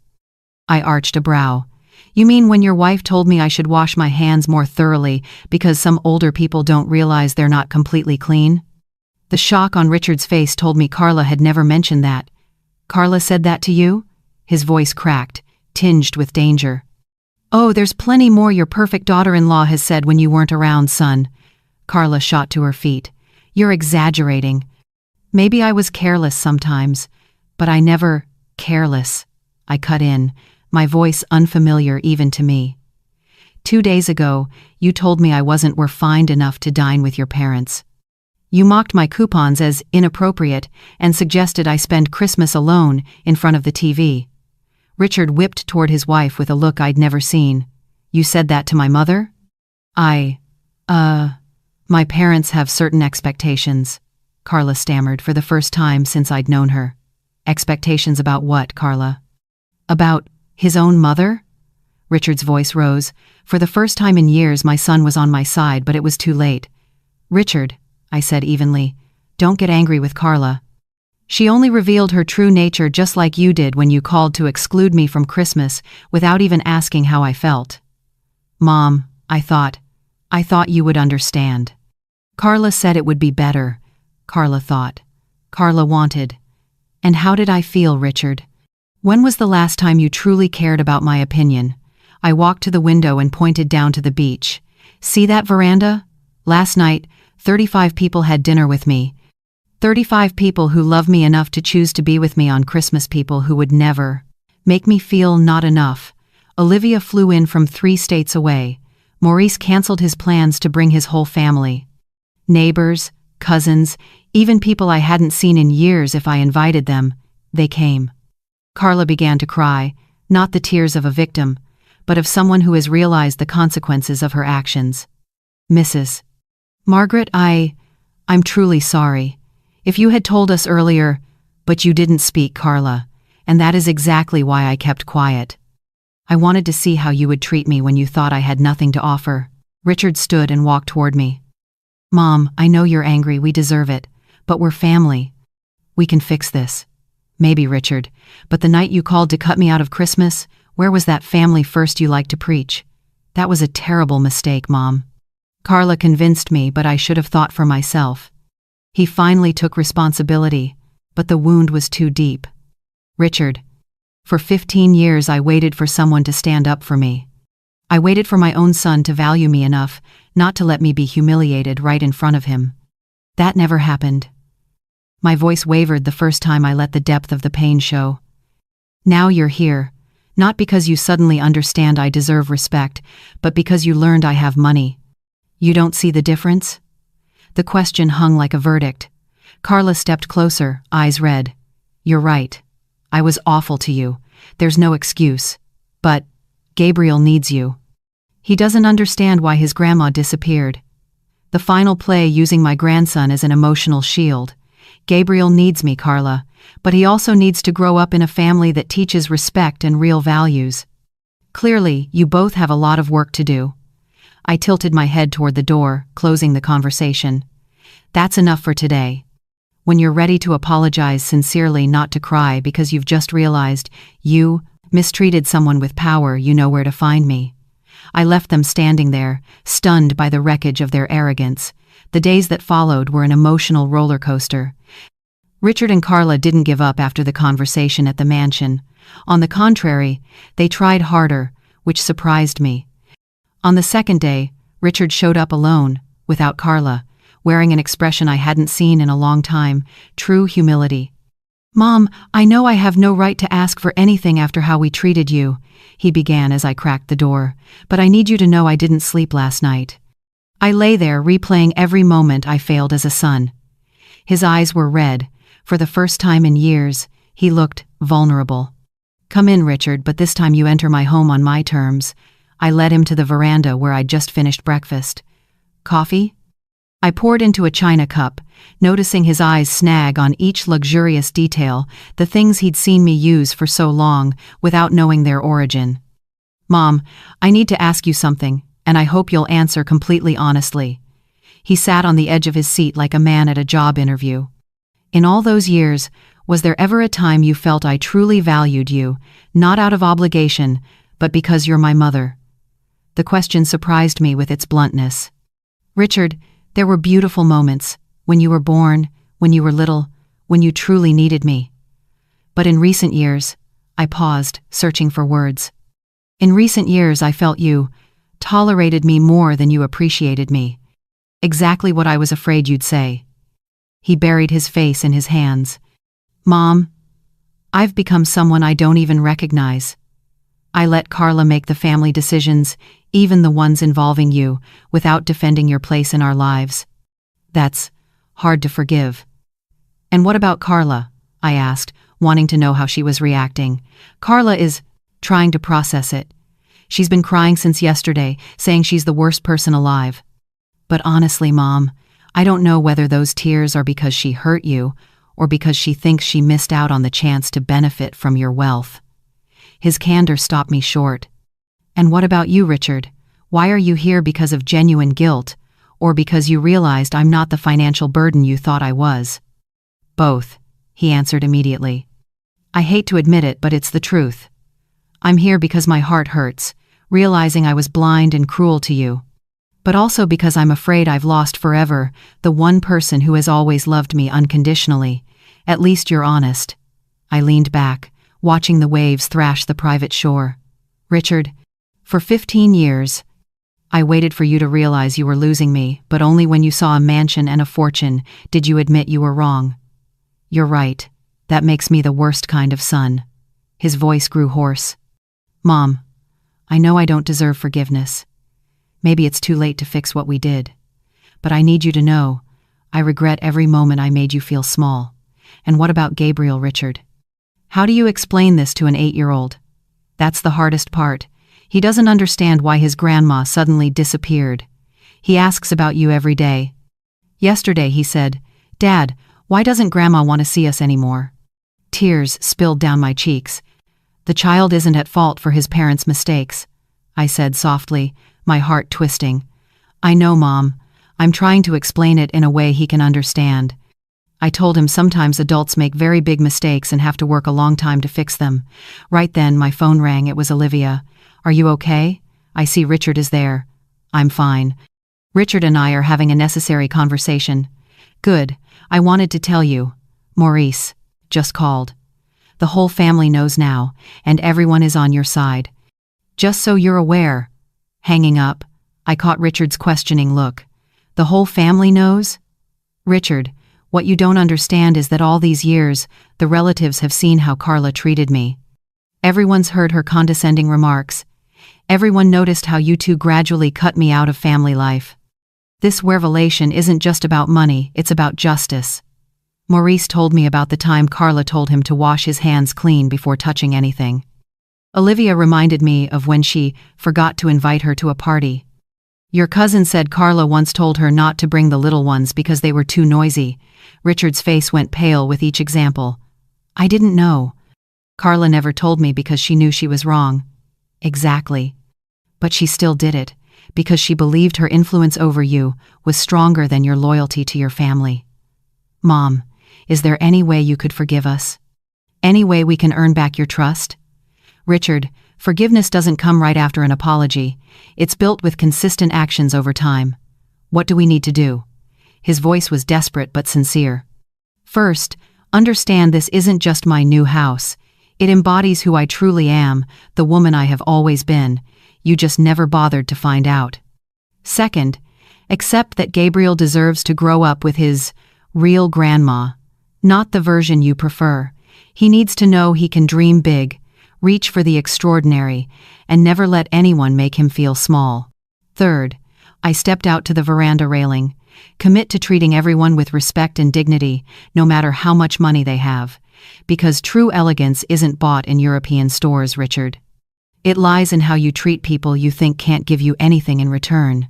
I arched a brow. You mean when your wife told me I should wash my hands more thoroughly because some older people don't realize they're not completely clean? The shock on Richard's face told me Carla had never mentioned that. Carla said that to you? His voice cracked, tinged with danger. Oh, there's plenty more your perfect daughter-in-law has said when you weren't around, son. Carla shot to her feet. You're exaggerating. Maybe I was careless sometimes, but I never… careless. I cut in, my voice unfamiliar even to me. 2 days ago, you told me I wasn't refined enough to dine with your parents. You mocked my coupons as inappropriate and suggested I spend Christmas alone in front of the TV. Richard whipped toward his wife with a look I'd never seen. You said that to my mother? My parents have certain expectations, Carla stammered for the first time since I'd known her. Expectations about what, Carla? About his own mother? Richard's voice rose. For the first time in years, my son was on my side, but it was too late. Richard, I said evenly, don't get angry with Carla. She only revealed her true nature just like you did when you called to exclude me from Christmas without even asking how I felt. Mom, I thought you would understand. Carla said it would be better. Carla thought. Carla wanted. And how did I feel, Richard? When was the last time you truly cared about my opinion? I walked to the window and pointed down to the beach. See that veranda? Last night, 35 people had dinner with me. 35 people who love me enough to choose to be with me on Christmas, people who would never make me feel not enough. Olivia flew in from 3 states away. Maurice canceled his plans to bring his whole family. Neighbors, cousins, even people I hadn't seen in years if I invited them, they came. Carla began to cry, not the tears of a victim, but of someone who has realized the consequences of her actions. Mrs. Margaret, I'm truly sorry. If you had told us earlier, but you didn't speak, Carla, and that is exactly why I kept quiet. I wanted to see how you would treat me when you thought I had nothing to offer. Richard stood and walked toward me. Mom, I know you're angry, we deserve it, but we're family. We can fix this. Maybe, Richard, but the night you called to cut me out of Christmas, where was that family first you like to preach? That was a terrible mistake, Mom. Carla convinced me, but I should have thought for myself. He finally took responsibility, but the wound was too deep. Richard, for 15 years I waited for someone to stand up for me. I waited for my own son to value me enough not to let me be humiliated right in front of him. That never happened. My voice wavered the first time I let the depth of the pain show. Now you're here. Not because you suddenly understand I deserve respect, but because you learned I have money. You don't see the difference? The question hung like a verdict. Carla stepped closer, eyes red. You're right. I was awful to you. There's no excuse. But Gabriel needs you. He doesn't understand why his grandma disappeared. The final play using my grandson as an emotional shield. Gabriel needs me, Carla, but he also needs to grow up in a family that teaches respect and real values. Clearly, you both have a lot of work to do. I tilted my head toward the door, closing the conversation. That's enough for today. When you're ready to apologize sincerely, not to cry because you've just realized you mistreated someone with power, you know where to find me. I left them standing there, stunned by the wreckage of their arrogance. The days that followed were an emotional roller coaster. Richard and Carla didn't give up after the conversation at the mansion. On the contrary, they tried harder, which surprised me. On the second day, Richard showed up alone, without Carla, wearing an expression I hadn't seen in a long time, true humility. "Mom, I know I have no right to ask for anything after how we treated you," he began as I cracked the door, "but I need you to know I didn't sleep last night." I lay there replaying every moment I failed as a son. His eyes were red. For the first time in years, he looked vulnerable. "Come in, Richard, but this time you enter my home on my terms." I led him to the veranda where I'd just finished breakfast. "Coffee?" I poured into a china cup, noticing his eyes snag on each luxurious detail, the things he'd seen me use for so long, without knowing their origin. "Mom, I need to ask you something, and I hope you'll answer completely honestly." He sat on the edge of his seat like a man at a job interview. "In all those years, was there ever a time you felt I truly valued you, not out of obligation, but because you're my mother?" The question surprised me with its bluntness. "Richard, there were beautiful moments, when you were born, when you were little, when you truly needed me. But in recent years," I paused, searching for words. "In recent years I felt you tolerated me more than you appreciated me." Exactly what I was afraid you'd say. He buried his face in his hands. "Mom, I've become someone I don't even recognize. I let Carla make the family decisions, even the ones involving you, without defending your place in our lives. That's hard to forgive." "And what about Carla?" I asked, wanting to know how she was reacting. "Carla is trying to process it. She's been crying since yesterday, saying she's the worst person alive. But honestly, Mom, I don't know whether those tears are because she hurt you or because she thinks she missed out on the chance to benefit from your wealth." His candor stopped me short. "And what about you, Richard? Why are you here because of genuine guilt, or because you realized I'm not the financial burden you thought I was?" "Both," he answered immediately. "I hate to admit it, but it's the truth. I'm here because my heart hurts, realizing I was blind and cruel to you. But also because I'm afraid I've lost forever the one person who has always loved me unconditionally. At least you're honest." I leaned back, watching the waves thrash the private shore. "Richard, for 15 years, I waited for you to realize you were losing me, but only when you saw a mansion and a fortune did you admit you were wrong. You're right. That makes me the worst kind of son." His voice grew hoarse. "Mom, I know I don't deserve forgiveness. Maybe it's too late to fix what we did. But I need you to know, I regret every moment I made you feel small. And what about Gabriel, Richard? How do you explain this to an 8-year-old? That's the hardest part. He doesn't understand why his grandma suddenly disappeared. He asks about you every day. Yesterday he said, 'Dad, why doesn't Grandma want to see us anymore?' Tears spilled down my cheeks. The child isn't at fault for his parents' mistakes," I said softly, my heart twisting. "I know, Mom. I'm trying to explain it in a way he can understand." I told him sometimes adults make very big mistakes and have to work a long time to fix them. Right then, my phone rang. It was Olivia. "Are you okay? I see Richard is there." "I'm fine. Richard and I are having a necessary conversation." "Good. I wanted to tell you. Maurice just called. The whole family knows now, and everyone is on your side. Just so you're aware." Hanging up, I caught Richard's questioning look. "The whole family knows?" "Richard, what you don't understand is that all these years, the relatives have seen how Carla treated me. Everyone's heard her condescending remarks. Everyone noticed how you two gradually cut me out of family life. This revelation isn't just about money, it's about justice. Maurice told me about the time Carla told him to wash his hands clean before touching anything. Olivia reminded me of when she forgot to invite her to a party. Your cousin said Carla once told her not to bring the little ones because they were too noisy. Richard's face went pale with each example. I didn't know. Carla never told me because she knew she was wrong. Exactly. But she still did it, because she believed her influence over you was stronger than your loyalty to your family. Mom, is there any way you could forgive us? Any way we can earn back your trust? Richard, forgiveness doesn't come right after an apology. It's built with consistent actions over time. What do we need to do? His voice was desperate but sincere. First, understand this isn't just my new house. It embodies who I truly am, the woman I have always been. You just never bothered to find out. Second, accept that Gabriel deserves to grow up with his real grandma, not the version you prefer. He needs to know he can dream big, reach for the extraordinary, and never let anyone make him feel small. Third, I stepped out to the veranda railing. Commit to treating everyone with respect and dignity, no matter how much money they have. Because true elegance isn't bought in European stores, Richard. It lies in how you treat people you think can't give you anything in return.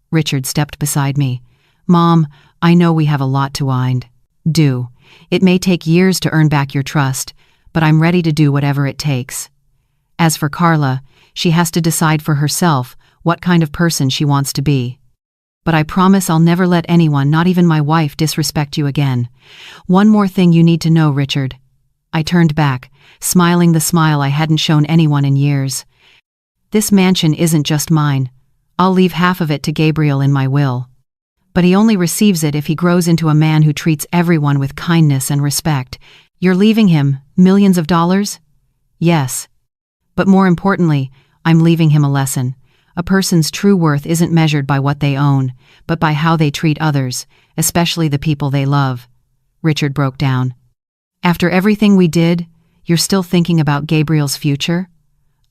Richard stepped beside me. Mom, I know we have a lot to do. It may take years to earn back your trust, but I'm ready to do whatever it takes. As for Carla, she has to decide for herself what kind of person she wants to be. But I promise I'll never let anyone, not even my wife, disrespect you again. One more thing you need to know, Richard. I turned back, smiling the smile I hadn't shown anyone in years. This mansion isn't just mine. I'll leave half of it to Gabriel in my will. But he only receives it if he grows into a man who treats everyone with kindness and respect. You're leaving him millions of dollars? Yes. But more importantly, I'm leaving him a lesson. A person's true worth isn't measured by what they own, but by how they treat others, especially the people they love. Richard broke down. After everything we did, you're still thinking about Gabriel's future?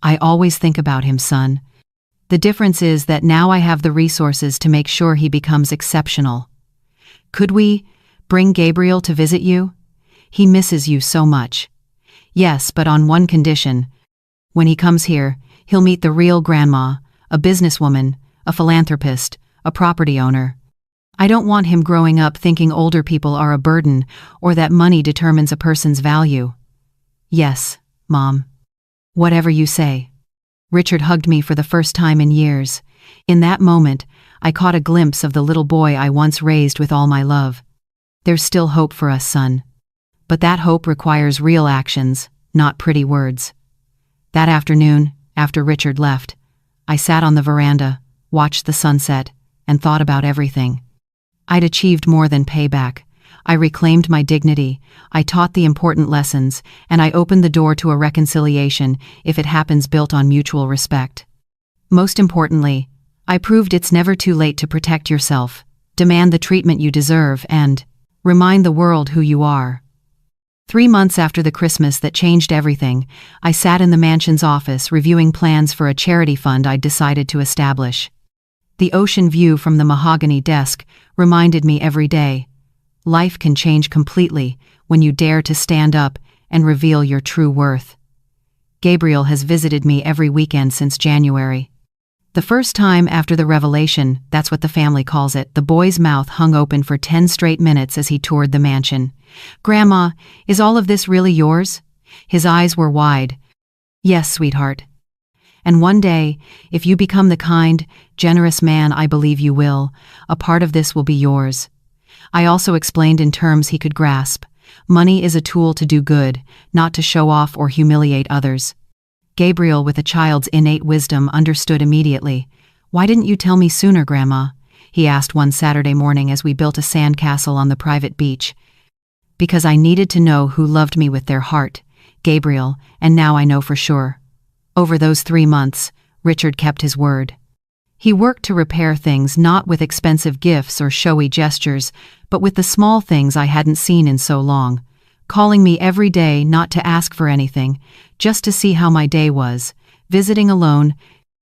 I always think about him, son. The difference is that now I have the resources to make sure he becomes exceptional. Could we bring Gabriel to visit you? He misses you so much. Yes, but on one condition. When he comes here, he'll meet the real grandma, a businesswoman, a philanthropist, a property owner. I don't want him growing up thinking older people are a burden or that money determines a person's value. Yes, Mom. Whatever you say. Richard hugged me for the first time in years. In that moment, I caught a glimpse of the little boy I once raised with all my love. There's still hope for us, son. But that hope requires real actions, not pretty words. That afternoon, after Richard left, I sat on the veranda, watched the sunset, and thought about everything. I'd achieved more than payback. I reclaimed my dignity, I taught the important lessons, and I opened the door to a reconciliation if it happens built on mutual respect. Most importantly, I proved it's never too late to protect yourself, demand the treatment you deserve, and remind the world who you are. 3 months after the Christmas that changed everything, I sat in the mansion's office reviewing plans for a charity fund I'd decided to establish. The ocean view from the mahogany desk reminded me every day. Life can change completely when you dare to stand up and reveal your true worth. Gabriel has visited me every weekend since January. The first time after the revelation, that's what the family calls it, the boy's mouth hung open for 10 straight minutes as he toured the mansion. Grandma, is all of this really yours? His eyes were wide. Yes, sweetheart. And one day, if you become the kind, generous man I believe you will, a part of this will be yours. I also explained in terms he could grasp. Money is a tool to do good, not to show off or humiliate others. Gabriel, with a child's innate wisdom, understood immediately. Why didn't you tell me sooner, Grandma? He asked one Saturday morning as we built a sandcastle on the private beach. Because I needed to know who loved me with their heart, Gabriel, and now I know for sure. Over those 3 months, Richard kept his word. He worked to repair things not with expensive gifts or showy gestures, but with the small things I hadn't seen in so long. calling me every day not to ask for anything, just to see how my day was, visiting alone,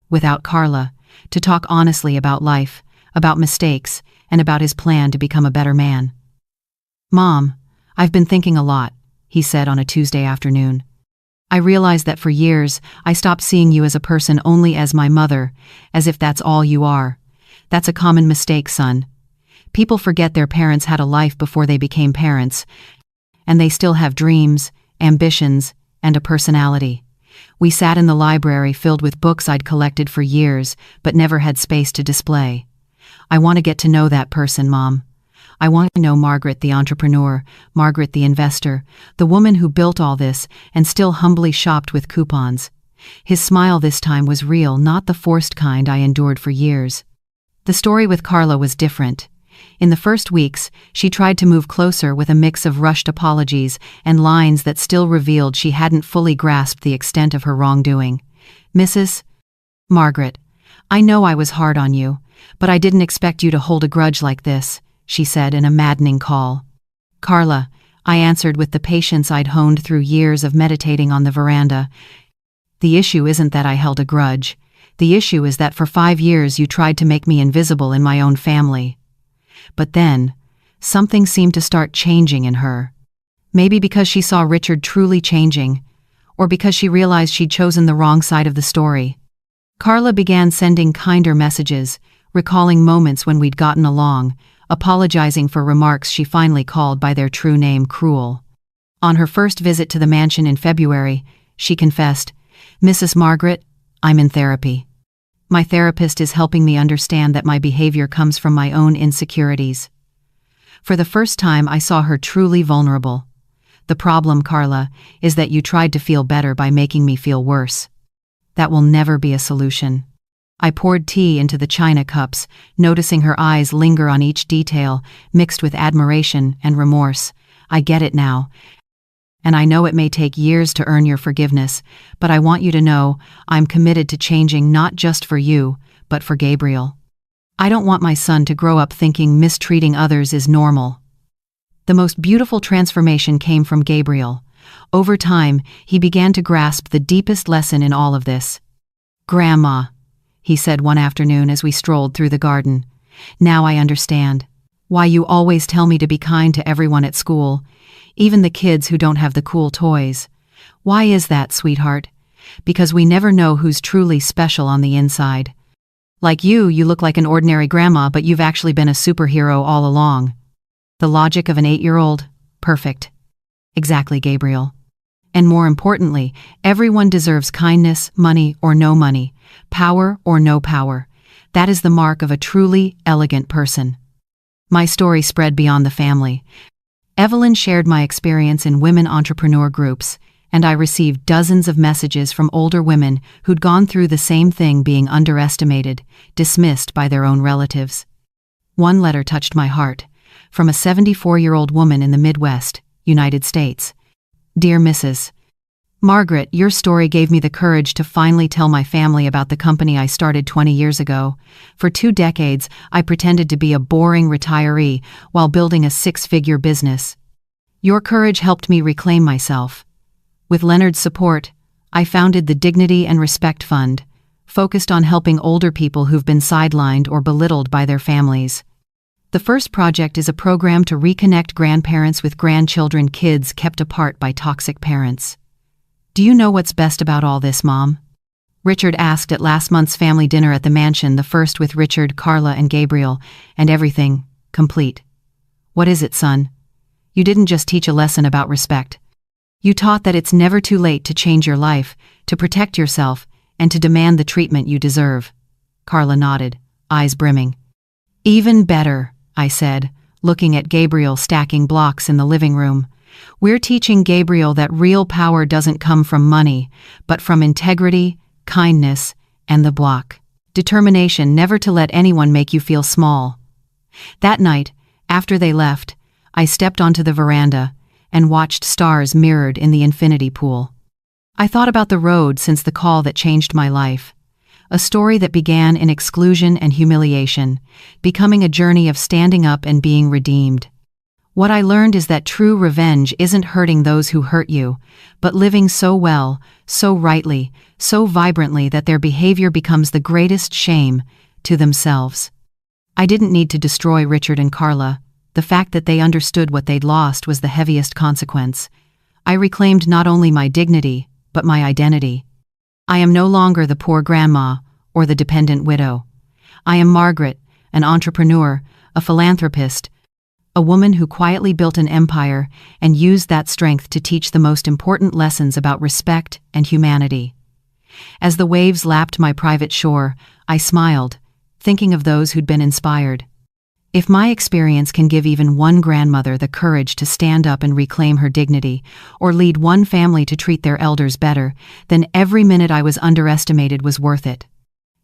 without Carla, to talk honestly about life, about mistakes, and about his plan to become a better man. "Mom, I've been thinking a lot," he said on a Tuesday afternoon. "I realized that for years, I stopped seeing you as a person only as my mother, as if that's all you are. That's a common mistake, son. People forget their parents had a life before they became parents, and they still have dreams, ambitions, and a personality. We sat in the library filled with books I'd collected for years, but never had space to display. I want to get to know that person, Mom. I want to know Margaret the entrepreneur, Margaret the investor, the woman who built all this and still humbly shopped with coupons." His smile this time was real, not the forced kind I endured for years. The story with Carla was different. In the first weeks, she tried to move closer with a mix of rushed apologies and lines that still revealed she hadn't fully grasped the extent of her wrongdoing. "Mrs. Margaret, I know I was hard on you, but I didn't expect you to hold a grudge like this," she said in a maddening call. "Carla," I answered with the patience I'd honed through years of meditating on the veranda. "The issue isn't that I held a grudge. The issue is that for 5 years you tried to make me invisible in my own family." But then, something seemed to start changing in her. Maybe because she saw Richard truly changing, or because she realized she'd chosen the wrong side of the story. Carla began sending kinder messages, recalling moments when we'd gotten along, apologizing for remarks she finally called by their true name, cruel. On her first visit to the mansion in February, she confessed, "Mrs. Margaret, I'm in therapy. My therapist is helping me understand that my behavior comes from my own insecurities." For the first time, I saw her truly vulnerable. "The problem, Carla, is that you tried to feel better by making me feel worse. That will never be a solution." I poured tea into the china cups, noticing her eyes linger on each detail, mixed with admiration and remorse. "I get it now. And I know it may take years to earn your forgiveness, but I want you to know I'm committed to changing not just for you, but for Gabriel. I don't want my son to grow up thinking mistreating others is normal." The most beautiful transformation came from Gabriel. Over time, he began to grasp the deepest lesson in all of this. "Grandma," he said one afternoon as we strolled through the garden, "now I understand why you always tell me to be kind to everyone at school, even the kids who don't have the cool toys. Why is that, sweetheart? Because we never know who's truly special on the inside. Like you look like an ordinary grandma, but you've actually been a superhero all along." The logic of an 8-year-old? Perfect. Exactly, Gabriel. And more importantly, everyone deserves kindness, money or no money, power or no power. That is the mark of a truly elegant person. My story spread beyond the family. Evelyn shared my experience in women entrepreneur groups, and I received dozens of messages from older women who'd gone through the same thing, being underestimated, dismissed by their own relatives. One letter touched my heart, from a 74-year-old woman in the Midwest, United States. "Dear Mrs. Margaret, your story gave me the courage to finally tell my family about the company I started 20 years ago. For 2 decades, I pretended to be a boring retiree while building a 6-figure business. Your courage helped me reclaim myself. With Leonard's support, I founded the Dignity and Respect Fund, focused on helping older people who've been sidelined or belittled by their families. The first project is a program to reconnect grandparents with grandchildren, kids kept apart by toxic parents." "Do you know what's best about all this, Mom?" Richard asked at last month's family dinner at the mansion, the first with Richard, Carla, and Gabriel, and everything complete. "What is it, son? You didn't just teach a lesson about respect. You taught that it's never too late to change your life, to protect yourself, and to demand the treatment you deserve." Carla nodded, eyes brimming. "Even better," I said, looking at Gabriel stacking blocks in the living room. "We're teaching Gabriel that real power doesn't come from money, but from integrity, kindness, and the block. Determination never to let anyone make you feel small." That night, after they left, I stepped onto the veranda and watched stars mirrored in the infinity pool. I thought about the road since the call that changed my life. A story that began in exclusion and humiliation, becoming a journey of standing up and being redeemed. What I learned is that true revenge isn't hurting those who hurt you, but living so well, so rightly, so vibrantly that their behavior becomes the greatest shame to themselves. I didn't need to destroy Richard and Carla. The fact that they understood what they'd lost was the heaviest consequence. I reclaimed not only my dignity, but my identity. I am no longer the poor grandma or the dependent widow. I am Margaret, an entrepreneur, a philanthropist, a woman who quietly built an empire and used that strength to teach the most important lessons about respect and humanity. As the waves lapped my private shore, I smiled, thinking of those who'd been inspired. If my experience can give even one grandmother the courage to stand up and reclaim her dignity, or lead one family to treat their elders better, then every minute I was underestimated was worth it.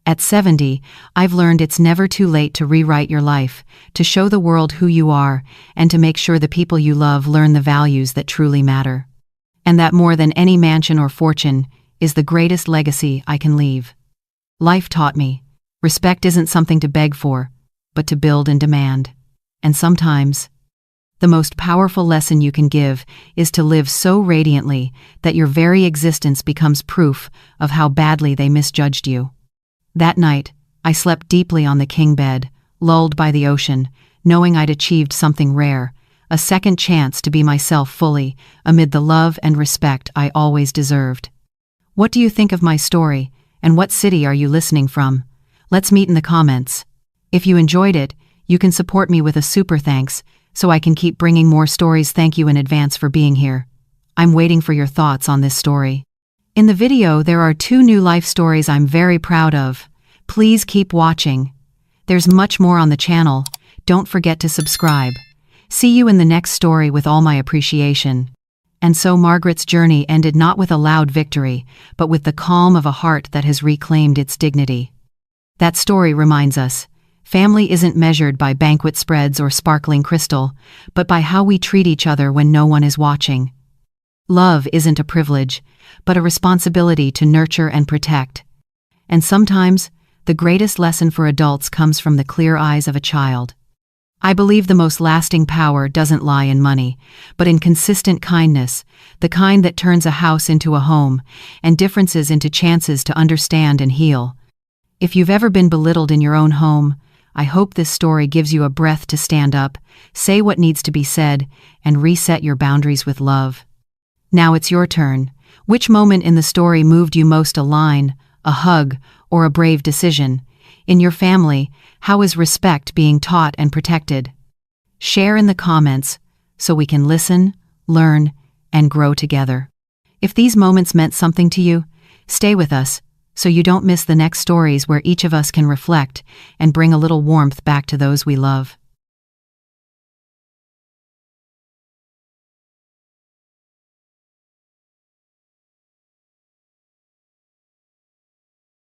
At 70, I've learned it's never too late to rewrite your life, to show the world who you are, and to make sure the people you love learn the values that truly matter. And that more than any mansion or fortune is the greatest legacy I can leave. Life taught me, respect isn't something to beg for, but to build and demand. And sometimes, the most powerful lesson you can give is to live so radiantly that your very existence becomes proof of how badly they misjudged you. That night, I slept deeply on the king bed, lulled by the ocean, knowing I'd achieved something rare, a second chance to be myself fully, amid the love and respect I always deserved. What do you think of my story, and what city are you listening from? Let's meet in the comments. If you enjoyed it, you can support me with a super thanks, so I can keep bringing more stories. Thank you in advance for being here. I'm waiting for your thoughts on this story. In the video, there are 2 new life stories I'm very proud of. Please keep watching. There's much more on the channel. Don't forget to subscribe. See you in the next story with all my appreciation. And so Margaret's journey ended not with a loud victory, but with the calm of a heart that has reclaimed its dignity. That story reminds us, family isn't measured by banquet spreads or sparkling crystal, but by how we treat each other when no one is watching. Love isn't a privilege, but a responsibility to nurture and protect. And sometimes, the greatest lesson for adults comes from the clear eyes of a child. I believe the most lasting power doesn't lie in money, but in consistent kindness, the kind that turns a house into a home, and differences into chances to understand and heal. If you've ever been belittled in your own home, I hope this story gives you a breath to stand up, say what needs to be said, and reset your boundaries with love. Now it's your turn. Which moment in the story moved you most? A line, a hug, or a brave decision? In your family, how is respect being taught and protected? Share in the comments so we can listen, learn, and grow together. If these moments meant something to you, stay with us so you don't miss the next stories where each of us can reflect and bring a little warmth back to those we love.